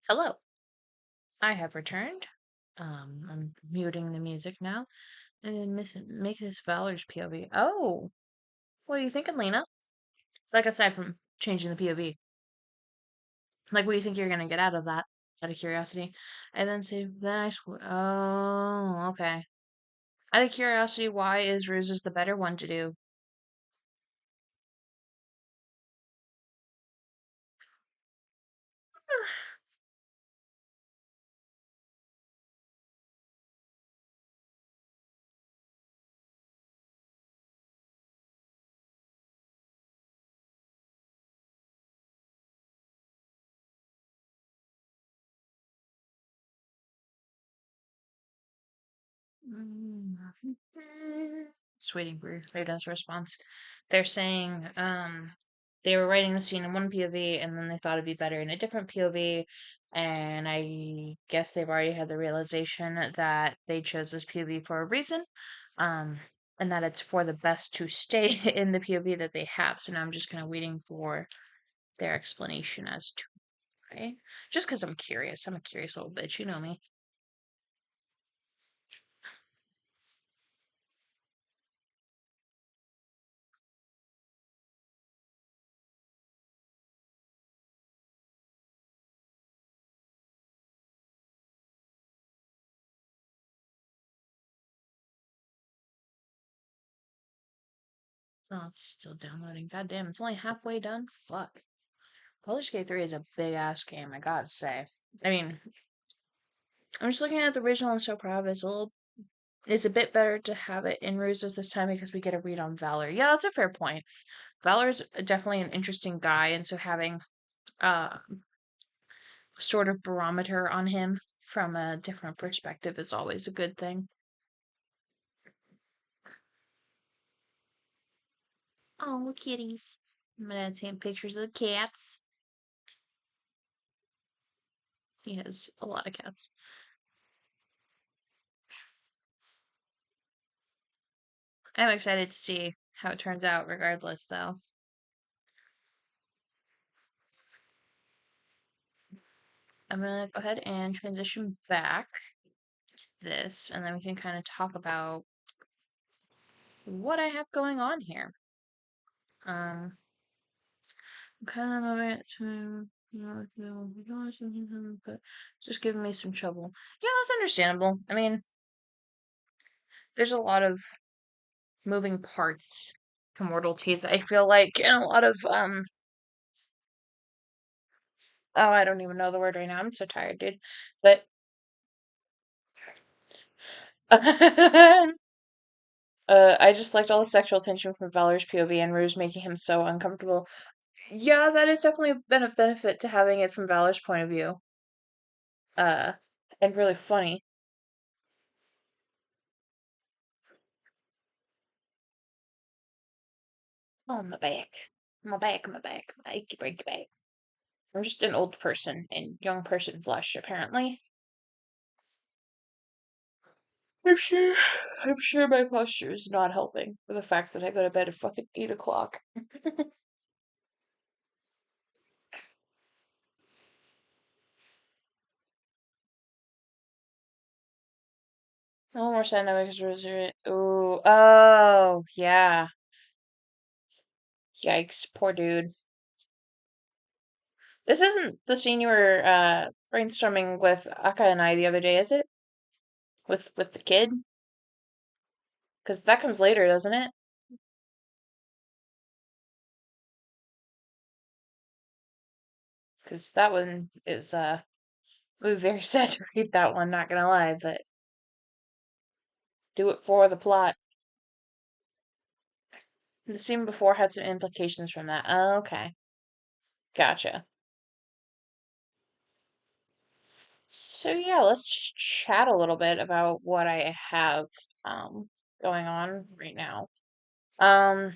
Hello, I have returned. I'm muting the music now and then make this Valor's POV. Oh, what are you thinking, Lena? Like, aside from changing the POV, like, what do you think you're gonna get out of that? Out of curiosity, and then say, then I swear. Oh, okay. Out of curiosity, why is Ruse's the better one to do? Just waiting for Rada's response. They're saying they were writing the scene in one POV and then they thought it'd be better in a different POV, and I guess they've already had the realization that they chose this POV for a reason, um, and that it's for the best to stay in the POV that they have. So now I'm just kind of waiting for their explanation as to why. Just because I'm curious. I'm a curious little bitch, you know me. Oh, it's still downloading. God damn, it's only halfway done. Fuck. Baldur's Gate 3 is a big ass game, I gotta say. I mean, I'm just looking at the original and so proud of it. It's a bit better to have it in Ruses this time because we get a read on Valor. Yeah, that's a fair point. Valor's definitely an interesting guy, and so having uh sort of barometer on him from a different perspective is always a good thing. Oh, kitties. I'm gonna take pictures of the cats. He has a lot of cats. I'm excited to see how it turns out regardless, though. I'm gonna go ahead and transition back to this, and then we can kind of talk about what I have going on here. I'm kind of it to but just giving me some trouble. Yeah, that's understandable. I mean, there's a lot of moving parts to Mortal Teeth. I feel like, and a lot of oh, I don't even know the word right now. I'm so tired, dude. But I just liked all the sexual tension from Valor's POV and Ruse making him so uncomfortable. Yeah, that is definitely been a benefit to having it from Valor's point of view. Uh, and really funny. Oh, my back. My back, my back, my achy breaky back. I'm just an old person in young person flesh, apparently. I'm sure. I'm sure my posture is not helping with the fact that I go to bed at fucking 8 o'clock. No more sad because ooh, oh, yeah. Yikes, poor dude. This isn't the scene you were brainstorming with Aka and I the other day, is it? With the kid? Because that comes later, doesn't it? Because that one is it was very sad to read that one, not gonna lie, but do it for the plot. The scene before had some implications from that. Oh, okay. Gotcha. So yeah, let's chat a little bit about what I have going on right now. Um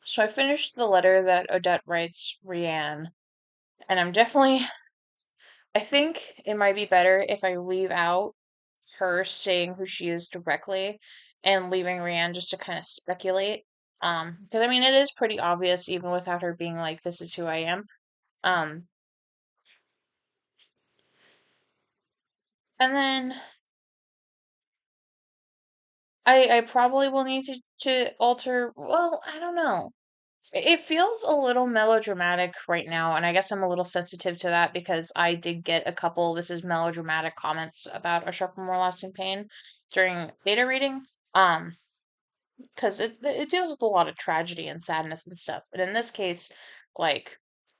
so I finished the letter that Odette writes Rianne, and I think it might be better if I leave out her saying who she is directly and leaving Rianne just to kind of speculate. Because I mean, it is pretty obvious even without her being like, "This is who I am." Um, And then I probably will need to alter, well, I don't know. It feels a little melodramatic right now, and I guess I'm a little sensitive to that because I did get a couple "this is melodramatic" comments about A Sharper, More Lasting Pain during beta reading. Because it deals with a lot of tragedy and sadness and stuff. But in this case, like,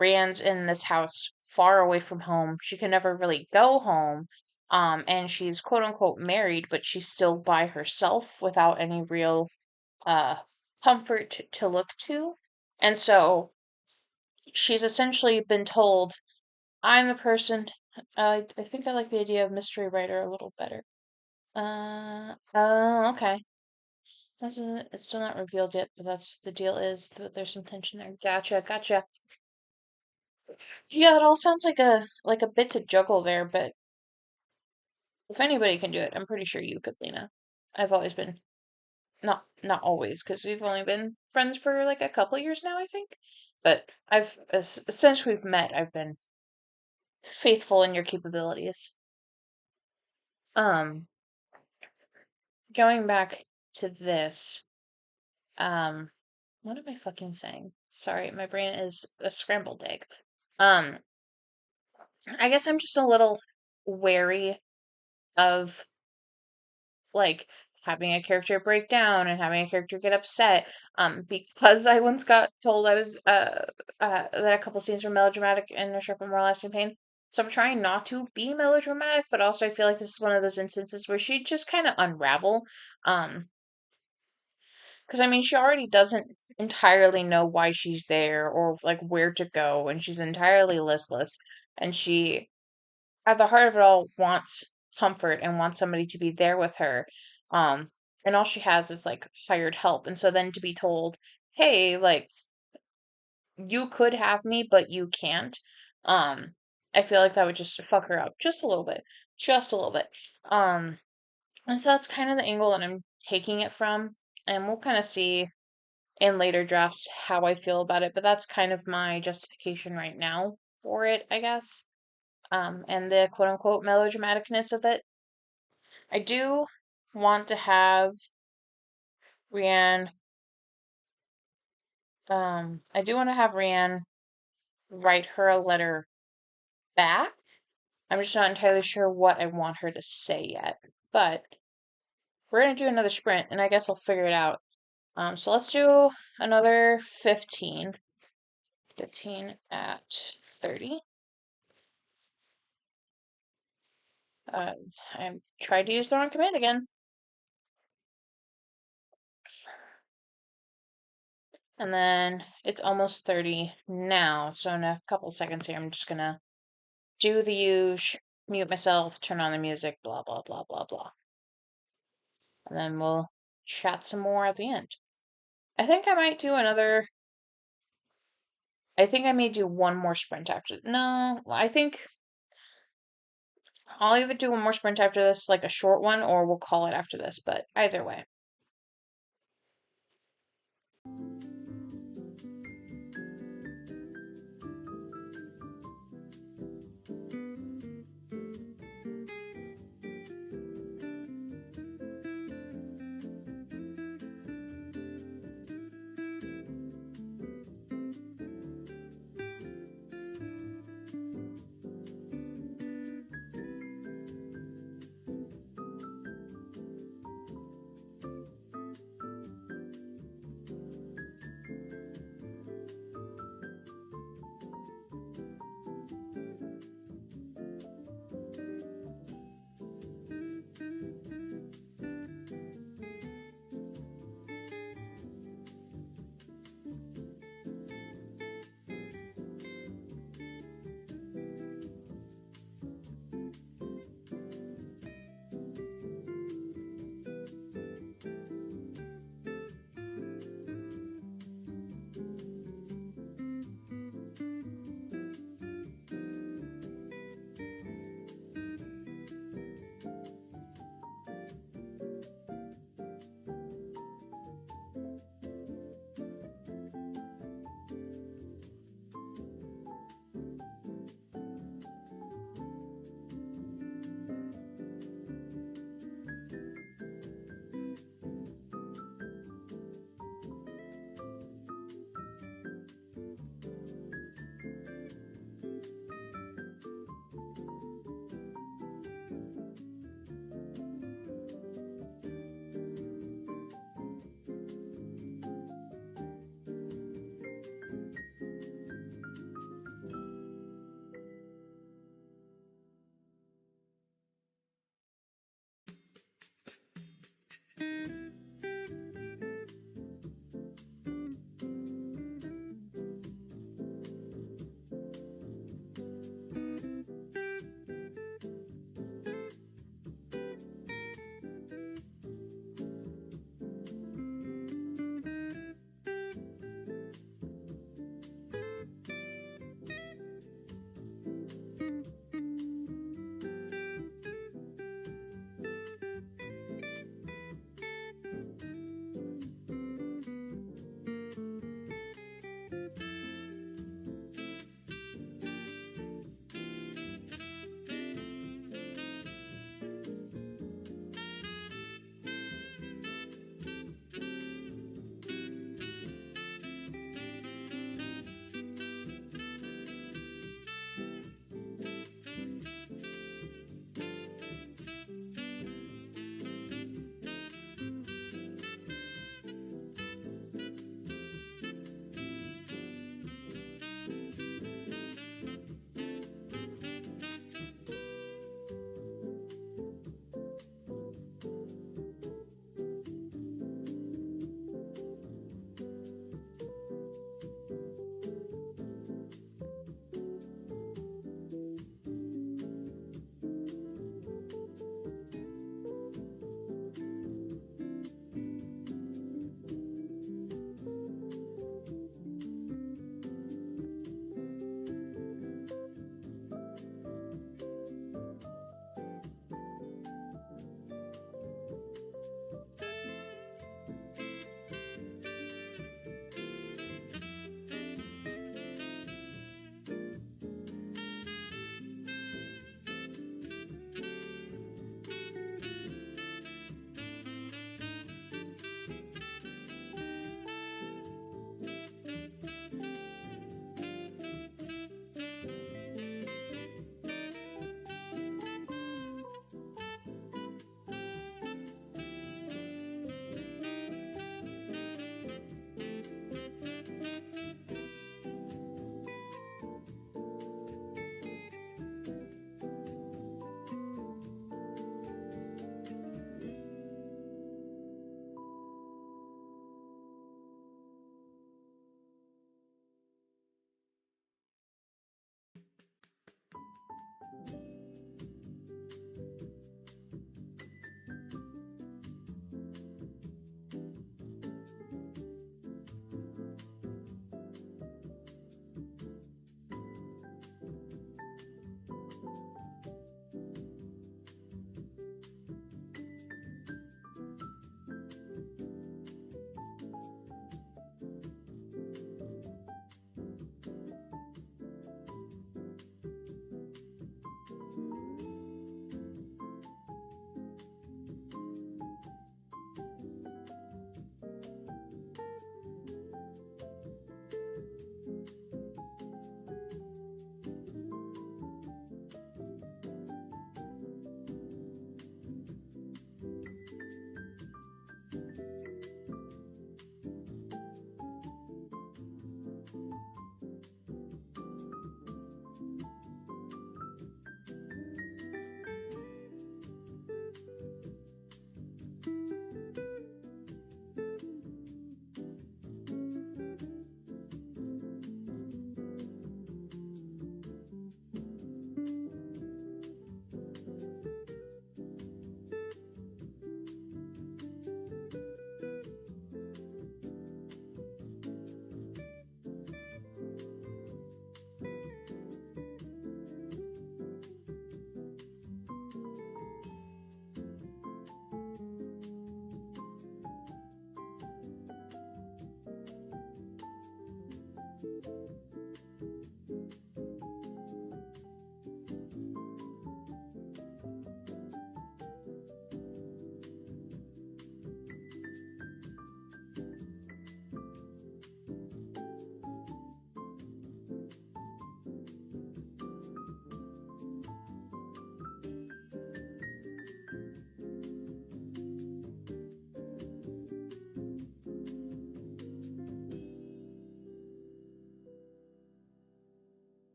Brienne's in this house far away from home. She can never really go home. And she's quote unquote married, but she's still by herself without any real uh comfort to look to. And so she's essentially been told, I'm the person. I think I like the idea of mystery writer a little better. Okay. It's still not revealed yet, but that's the deal is that there's some tension there. Gotcha, gotcha. Yeah, it all sounds like a bit to juggle there, but if anybody can do it, I'm pretty sure you could, Lena. I've always been not always, because we've only been friends for like a couple years now, I think. But since we've met, I've been faithful in your capabilities. Um, Going back to this, um, what am I fucking saying? Sorry, my brain is a scrambled egg. Um, I guess I'm just a little wary of like having a character break down and having a character get upset. Because I once got told I was that a couple scenes were melodramatic in A Sharp and More Lasting Pain. So I'm trying not to be melodramatic, but also I feel like this is one of those instances where she just kind of unravel. Um, because I mean, she already doesn't entirely know why she's there or like where to go, and she's entirely listless, and she at the heart of it all wants comfort and wants somebody to be there with her. Um, and all she has is like hired help. And so then to be told, hey, like you could have me, but you can't. Um, I feel like that would just fuck her up just a little bit, just a little bit. Um, and so that's kind of the angle that I'm taking it from. And we'll kind of see in later drafts how I feel about it. But that's kind of my justification right now for it, I guess. And the quote unquote melodramaticness of it. I do want to have Rianne, I do want to have Rianne write her a letter back. I'm just not entirely sure what I want her to say yet. But we're going to do another sprint, and I guess I'll figure it out. So let's do another 15. 15 at 30. I tried to use the wrong command again. And then it's almost 30 now, so in a couple seconds here, I'm just gonna do the usual, mute myself, turn on the music, blah, blah, blah, blah, blah. And then we'll chat some more at the end. I think I might do another. I think I may do one more sprint after. No, I think I'll either do one more sprint after this, like a short one, or we'll call it after this, but either way.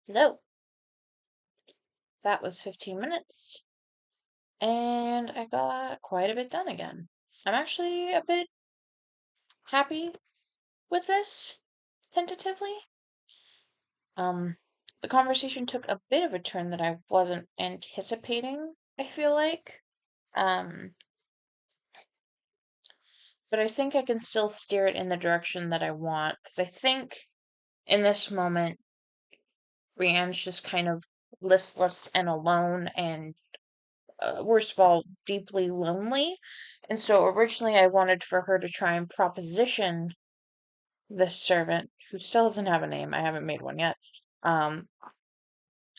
So, that was 15 minutes, and I got quite a bit done again. I'm actually a bit happy with this, tentatively. Um, the conversation took a bit of a turn that I wasn't anticipating, I feel like. Um, but I think I can still steer it in the direction that I want, because I think in this moment, Brienne's just kind of listless and alone and, worst of all, deeply lonely. And so originally I wanted for her to try and proposition this servant, who still doesn't have a name. I haven't made one yet. Um,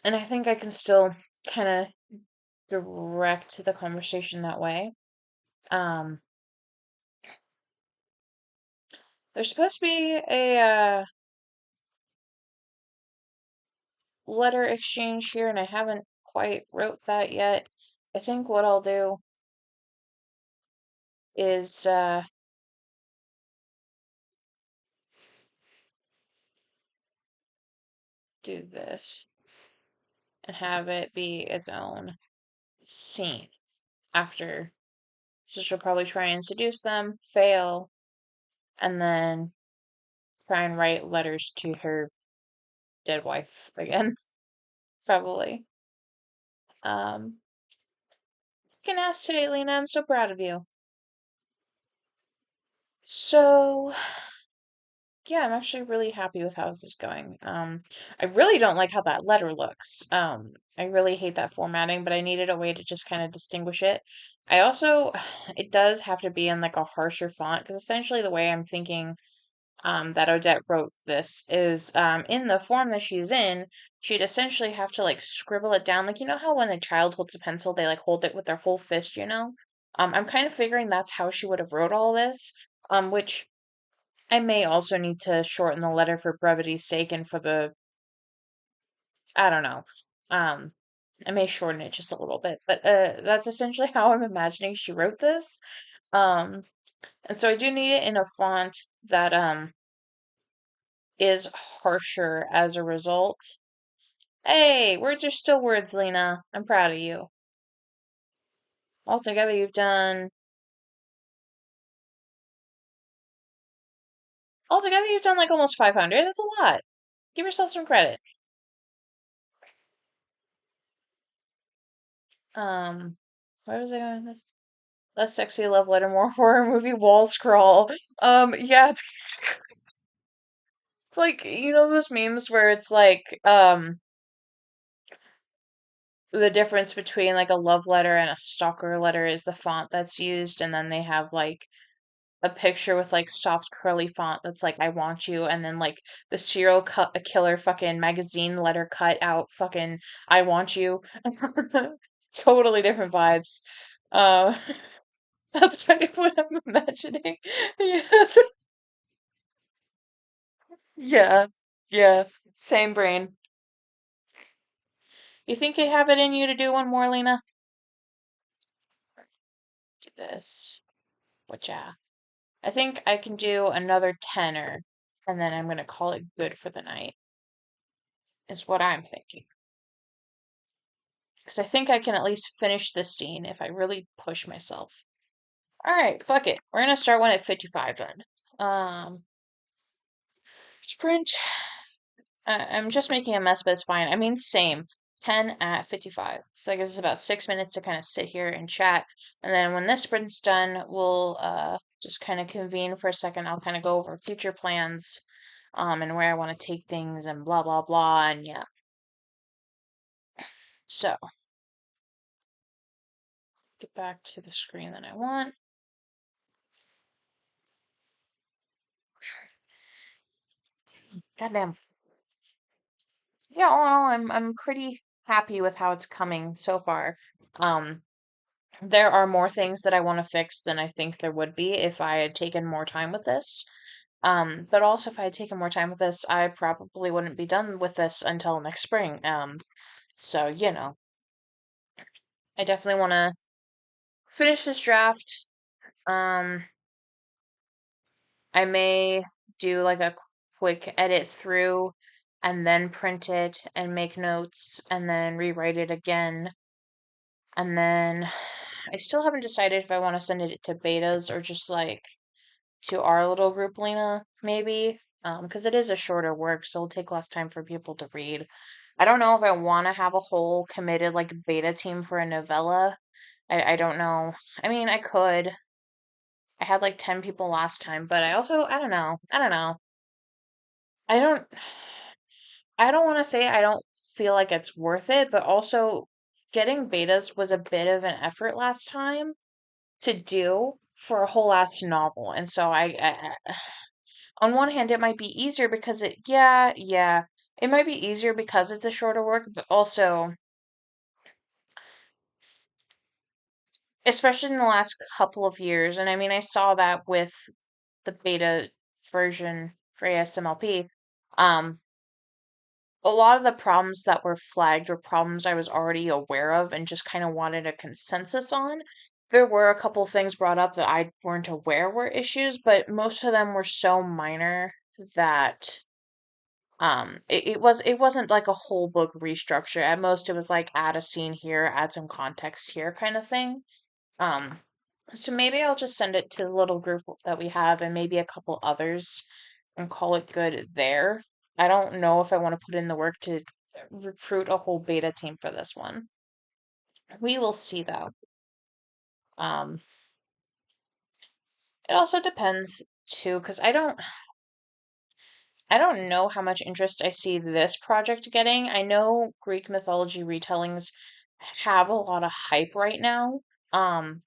and I think I can still kind of direct the conversation that way. Um, there's supposed to be a letter exchange here, and I haven't quite wrote that yet. I think what I'll do is do this and have it be its own scene after. So she'll probably try and seduce them, fail, and then try and write letters to her dead wife again, probably. Um, can ask today, Lena. I'm so proud of you. So, yeah, I'm actually really happy with how this is going. I really don't like how that letter looks. I really hate that formatting, but I needed a way to just kind of distinguish it. I also, it does have to be in like a harsher font because essentially the way I'm thinking that Odette wrote this is in the form that she's in, she'd essentially have to like scribble it down. Like, you know how when a child holds a pencil, they like hold it with their whole fist, you know? I'm kind of figuring that's how she would have wrote all this, which I may also need to shorten the letter for brevity's sake and for the, I don't know. Um, I may shorten it just a little bit, but that's essentially how I'm imagining she wrote this. Um, and so I do need it in a font that is harsher as a result. Hey, words are still words, Lena. I'm proud of you. Altogether, you've done like almost 500. That's a lot. Give yourself some credit. Um, where was I going with this? Less sexy love letter, more horror movie wall scroll. Yeah, it's like, you know those memes where it's like, the difference between like a love letter and a stalker letter is the font that's used, and then they have like a picture with like soft curly font that's like I want you, and then like the serial killer fucking magazine letter cut out fucking I want you. Totally different vibes. Uh, that's kind of what I'm imagining. Yeah, yeah, yeah. Same brain. You think you have it in you to do one more, Lena? Do this. What yeah. I think I can do another tenor, and then I'm gonna call it good for the night, is what I'm thinking. Because I think I can at least finish this scene if I really push myself. Alright, fuck it. We're gonna start one at 55 then. Um, sprint. I'm just making a mess, but it's fine. I mean, same. 10 at 55. So that gives us about 6 minutes to kind of sit here and chat. And then when this sprint's done, we'll just kind of convene for a second. I'll kind of go over future plans, and where I want to take things and blah, blah, blah. And yeah. So, get back to the screen that I want. Goddamn. Yeah, all in all, I'm pretty happy with how it's coming so far. Um, there are more things that I want to fix than I think there would be if I had taken more time with this. But also if I had taken more time with this, I probably wouldn't be done with this until next spring. So you know, I definitely want to finish this draft. Um, I may do like a quick edit through and then print it and make notes and then rewrite it again. And then I still haven't decided if I want to send it to betas or just like to our little group, Lena, maybe. Because it is a shorter work, so it'll take less time for people to read. I don't know if I want to have a whole committed like beta team for a novella. I don't know. I mean, I could. I had like 10 people last time, but I don't know. I don't know. I don't I don't want to say I don't feel like it's worth it, but also getting betas was a bit of an effort last time to do for a whole ass novel. And so on one hand, it might be easier because yeah, it might be easier because it's a shorter work, but also, especially in the last couple of years, and I mean, I saw that with the beta version for ASMLP. Um, a lot of the problems that were flagged were problems I was already aware of and just kind of wanted a consensus on. There were a couple things brought up that I weren't aware were issues, but most of them were so minor that it wasn't like a whole book restructure. At most it was like add a scene here, add some context here kind of thing. Um so maybe I'll just send it to the little group that we have and maybe a couple others and call it good there. I don't know if I want to put in the work to recruit a whole beta team for this one. We will see though. Um, it also depends too, because I don't know how much interest I see this project getting. I know Greek mythology retellings have a lot of hype right now. Um,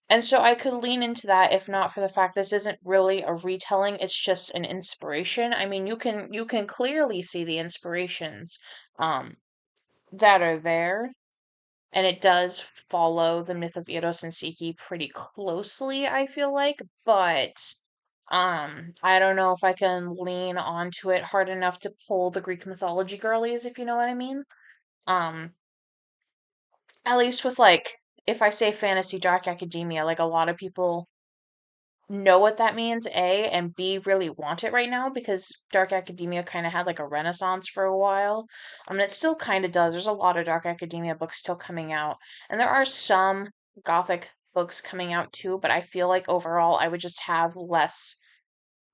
And so I could lean into that if not for the fact this isn't really a retelling, it's just an inspiration. I mean, you can clearly see the inspirations um that are there, and it does follow the myth of Eros and Psyche pretty closely, I feel like, but I don't know if I can lean onto it hard enough to pull the Greek mythology girlies, if you know what I mean. Um, at least with like if I say fantasy dark academia, like a lot of people know what that means, A, and B, really want it right now because dark academia kind of had like a renaissance for a while. It still kind of does. There's a lot of dark academia books still coming out, and there are some gothic books coming out too, but I feel like overall I would just have less.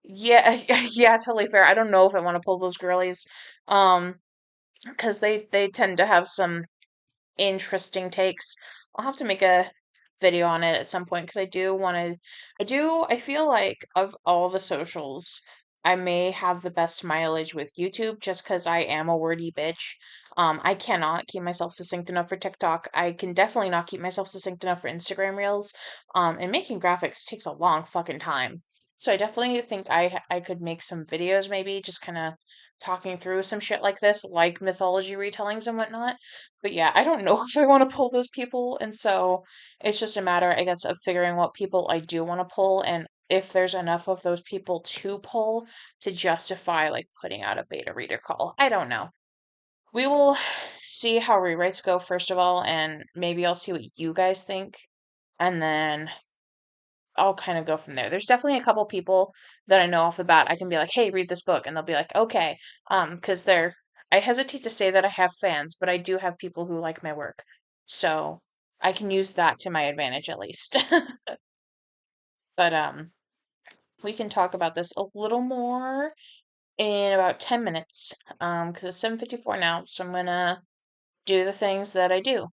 Yeah, yeah, totally fair. I don't know if I want to pull those girlies, um, because they tend to have some interesting takes. I'll have to make a video on it at some point because I feel like of all the socials, I may have the best mileage with YouTube just because I am a wordy bitch. I cannot keep myself succinct enough for TikTok. I can definitely not keep myself succinct enough for Instagram Reels. And making graphics takes a long fucking time. So I definitely think I could make some videos maybe just kind of talking through some shit like this, like mythology retellings and whatnot. But yeah, I don't know if I want to pull those people, and so it's just a matter, I guess, of figuring what people I do want to pull and if there's enough of those people to pull to justify like putting out a beta reader call. I don't know. We will see how rewrites go first of all, and maybe I'll see what you guys think, and then I'll kind of go from there. There's definitely a couple people that I know off the bat I can be like, "Hey, read this book," and they'll be like, "Okay," because they're. I hesitate to say that I have fans, but I do have people who like my work, so I can use that to my advantage at least. But we can talk about this a little more in about 10 minutes. Because it's 7:54 now, so I'm gonna do the things that I do.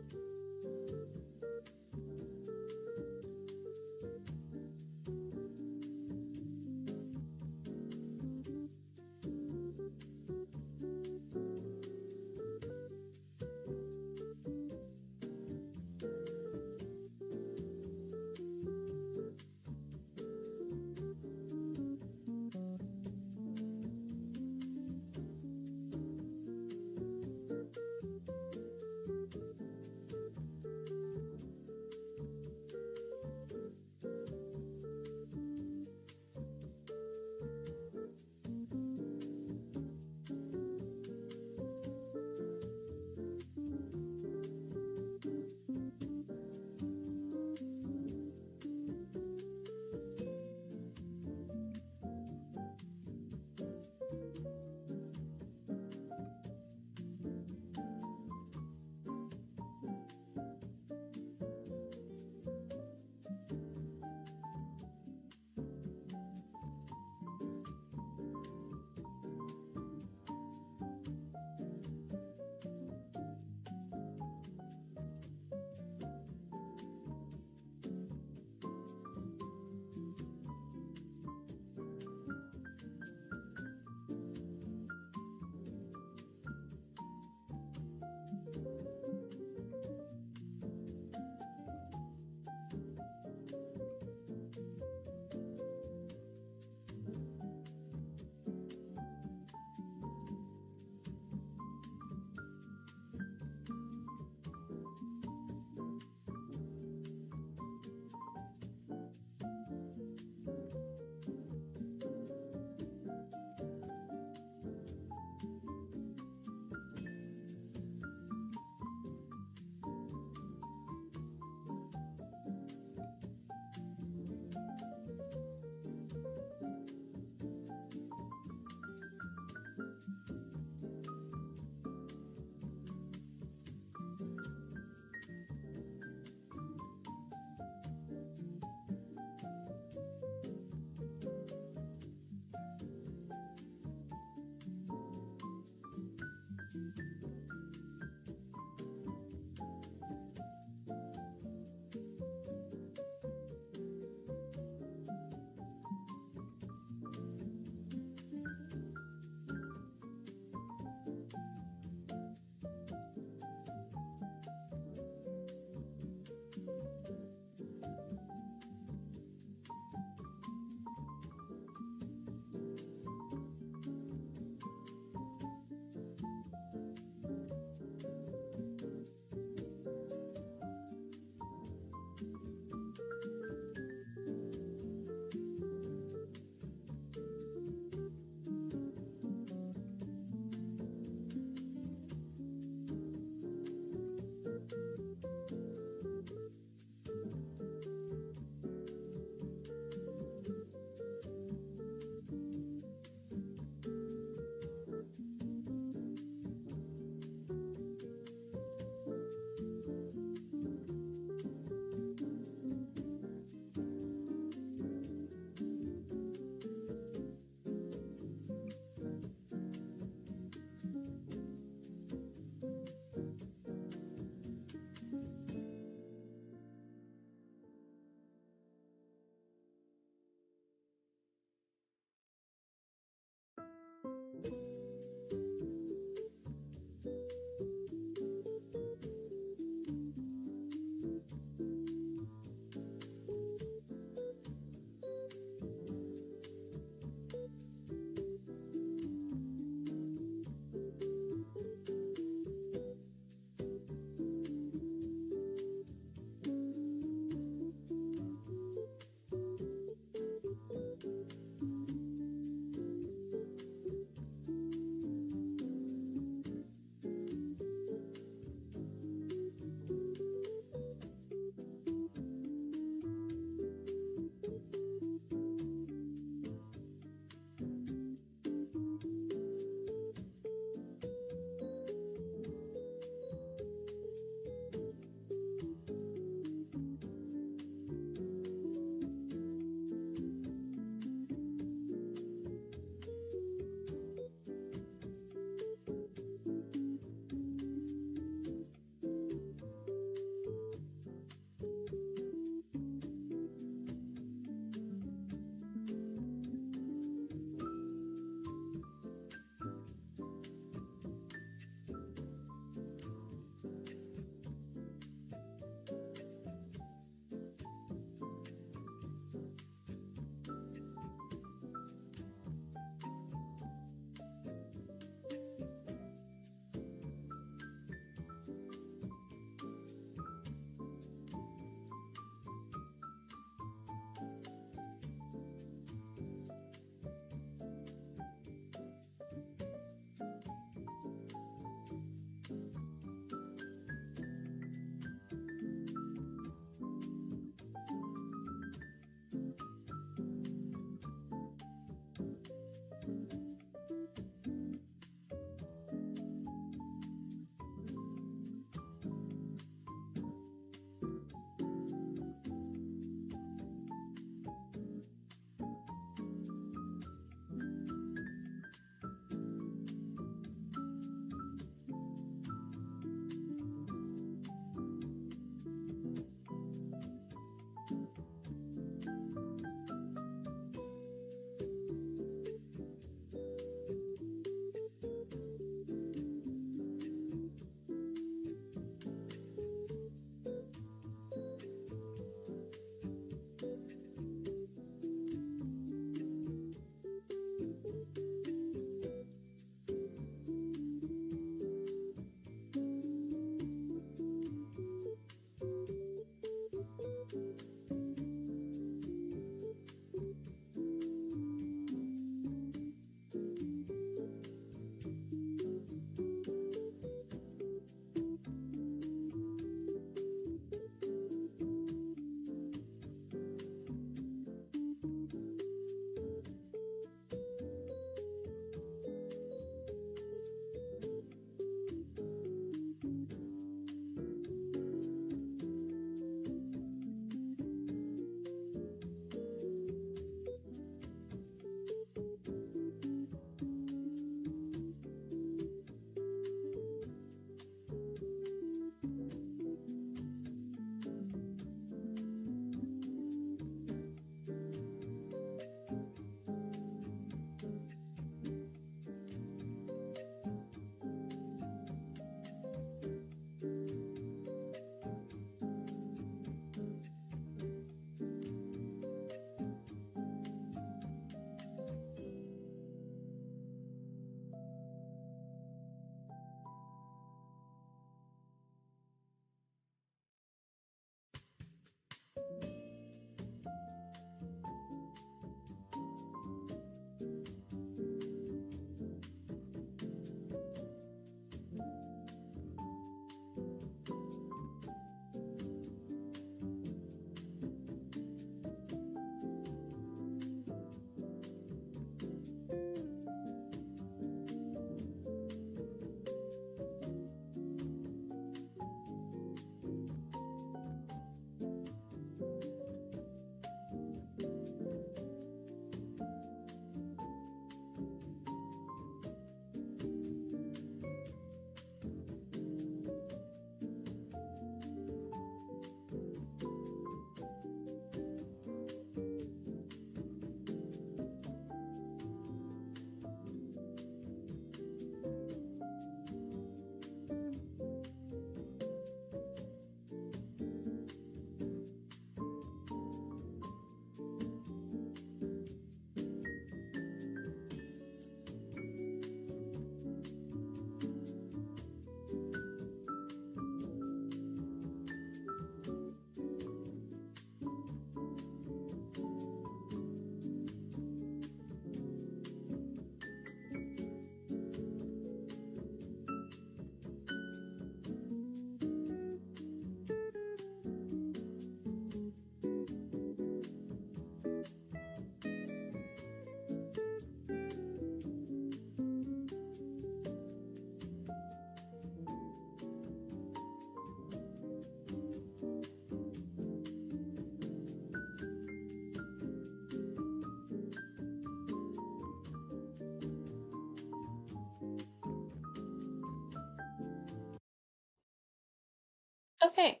Okay,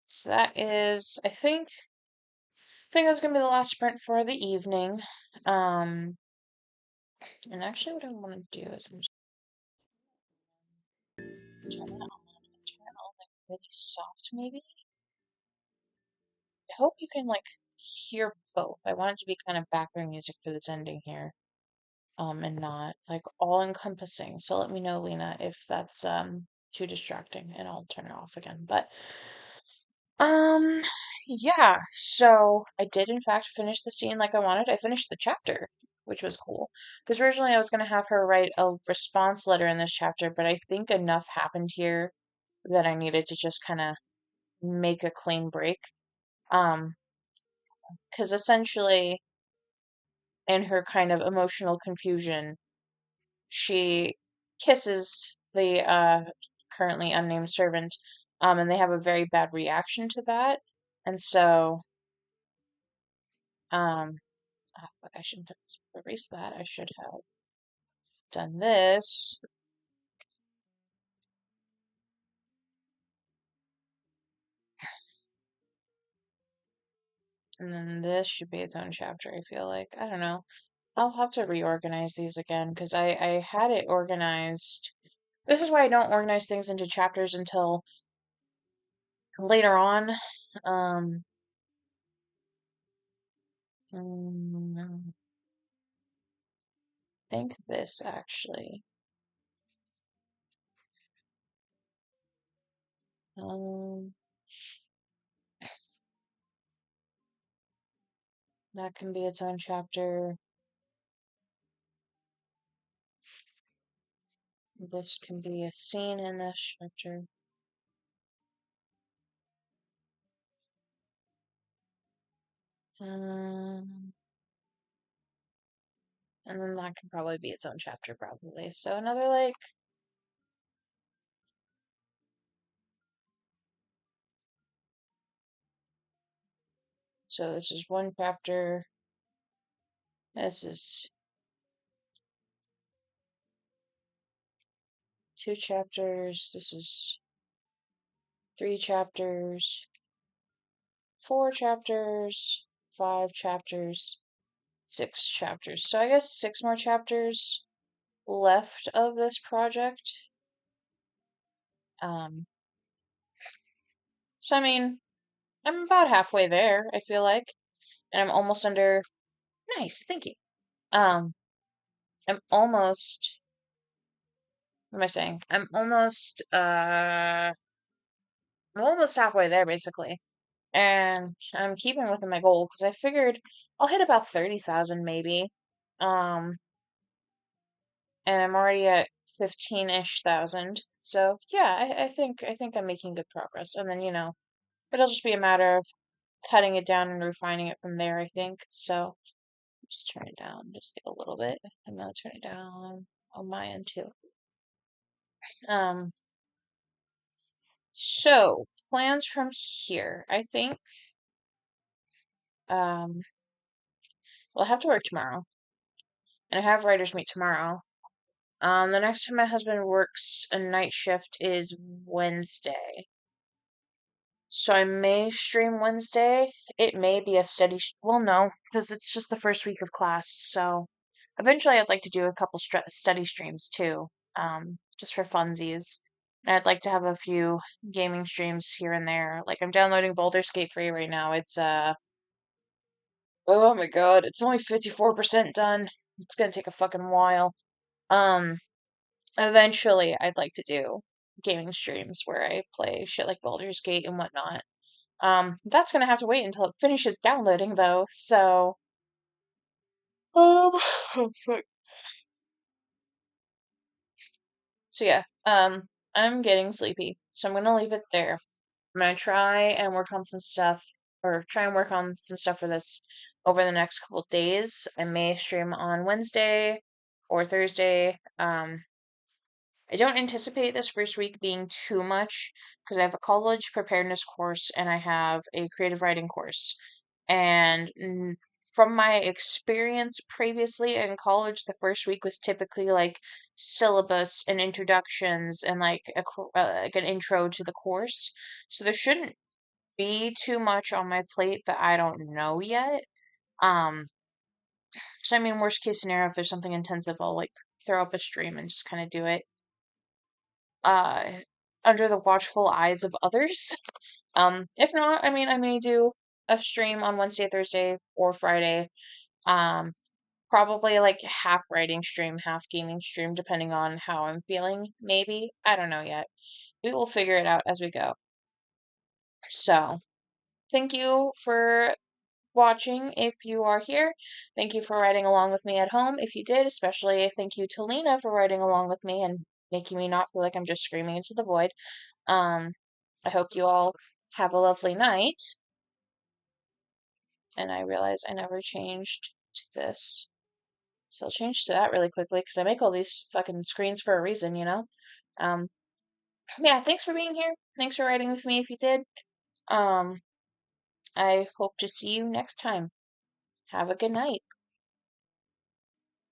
so that is, I think that's gonna be the last sprint for the evening. Um, and actually, what I want to do is I'm just turn it on like really soft, maybe. I hope you can like hear both. I want it to be kind of background music for this ending here, and not like all encompassing. So let me know, Lena, if that's too distracting, and I'll turn it off again. But Um, yeah, so I did in fact finish the scene like I wanted. I finished the chapter, which was cool. Because originally I was going to have her write a response letter in this chapter, but I think enough happened here that I needed to just kind of make a clean break. Um, because essentially, in her kind of emotional confusion, she kisses the currently unnamed servant, and they have a very bad reaction to that. And so, um, I shouldn't have erased that. I should have done this. And then this should be its own chapter, I feel like. I don't know. I'll have to reorganize these again because I had it organized. This is why I don't organize things into chapters until later on. Um, I think this actually. Um, that can be its own chapter. This can be a scene in this chapter. Um, and then that can probably be its own chapter, probably. So another like so this is one chapter. This is two chapters. This is three chapters, four chapters, five chapters, six chapters. So I guess six more chapters left of this project. Um, so I mean, I'm about halfway there, I feel like. And I'm almost under. Nice, thank you. Um, I'm almost. What am I saying? I'm almost halfway there, basically. And I'm keeping within my goal because I figured I'll hit about 30,000 maybe. Um, and I'm already at 15-ish thousand. So yeah, I think I'm making good progress. And then, it'll just be a matter of cutting it down and refining it from there, I think. So just turn it down just like a little bit. I'm gonna turn it down on my end too. Um, so plans from here. I think um well I have to work tomorrow. And I have writers meet tomorrow. The next time my husband works a night shift is Wednesday. So I may stream Wednesday. It may be a steady, well, no, because it's just the first week of class. So eventually I'd like to do a couple study streams too, just for funsies. And I'd like to have a few gaming streams here and there. Like I'm downloading Baldur's Gate 3 right now. It's oh my god, it's only 54% done. It's gonna take a fucking while. Um, Eventually, I'd like to do gaming streams where I play shit like Baldur's Gate and whatnot. That's gonna have to wait until it finishes downloading, though. So, um, oh, fuck. So yeah, I'm getting sleepy, so I'm gonna leave it there. I'm gonna try and work on some stuff, or try and work on some stuff for this over the next couple days. I may stream on Wednesday or Thursday. I don't anticipate this first week being too much because I have a college preparedness course and I have a creative writing course. And from my experience previously in college, the first week was typically like syllabus and introductions and like like an intro to the course. So there shouldn't be too much on my plate, but I don't know yet. Um, so I mean, worst case scenario, if there's something intensive, I'll like throw up a stream and just kind of do it uh under the watchful eyes of others. If not, I mean, I may do a stream on Wednesday, Thursday, or Friday. Um, Probably like half writing stream, half gaming stream, depending on how I'm feeling, maybe. I don't know yet. We will figure it out as we go. So, thank you for watching if you are here. Thank you for writing along with me at home if you did, especially thank you to Lena for writing along with me and making me not feel like I'm just screaming into the void. Um, I hope you all have a lovely night. And I realize I never changed to this. So I'll change to that really quickly because I make all these fucking screens for a reason, you know? Um, yeah, thanks for being here. Thanks for writing with me if you did. Um, I hope to see you next time. Have a good night.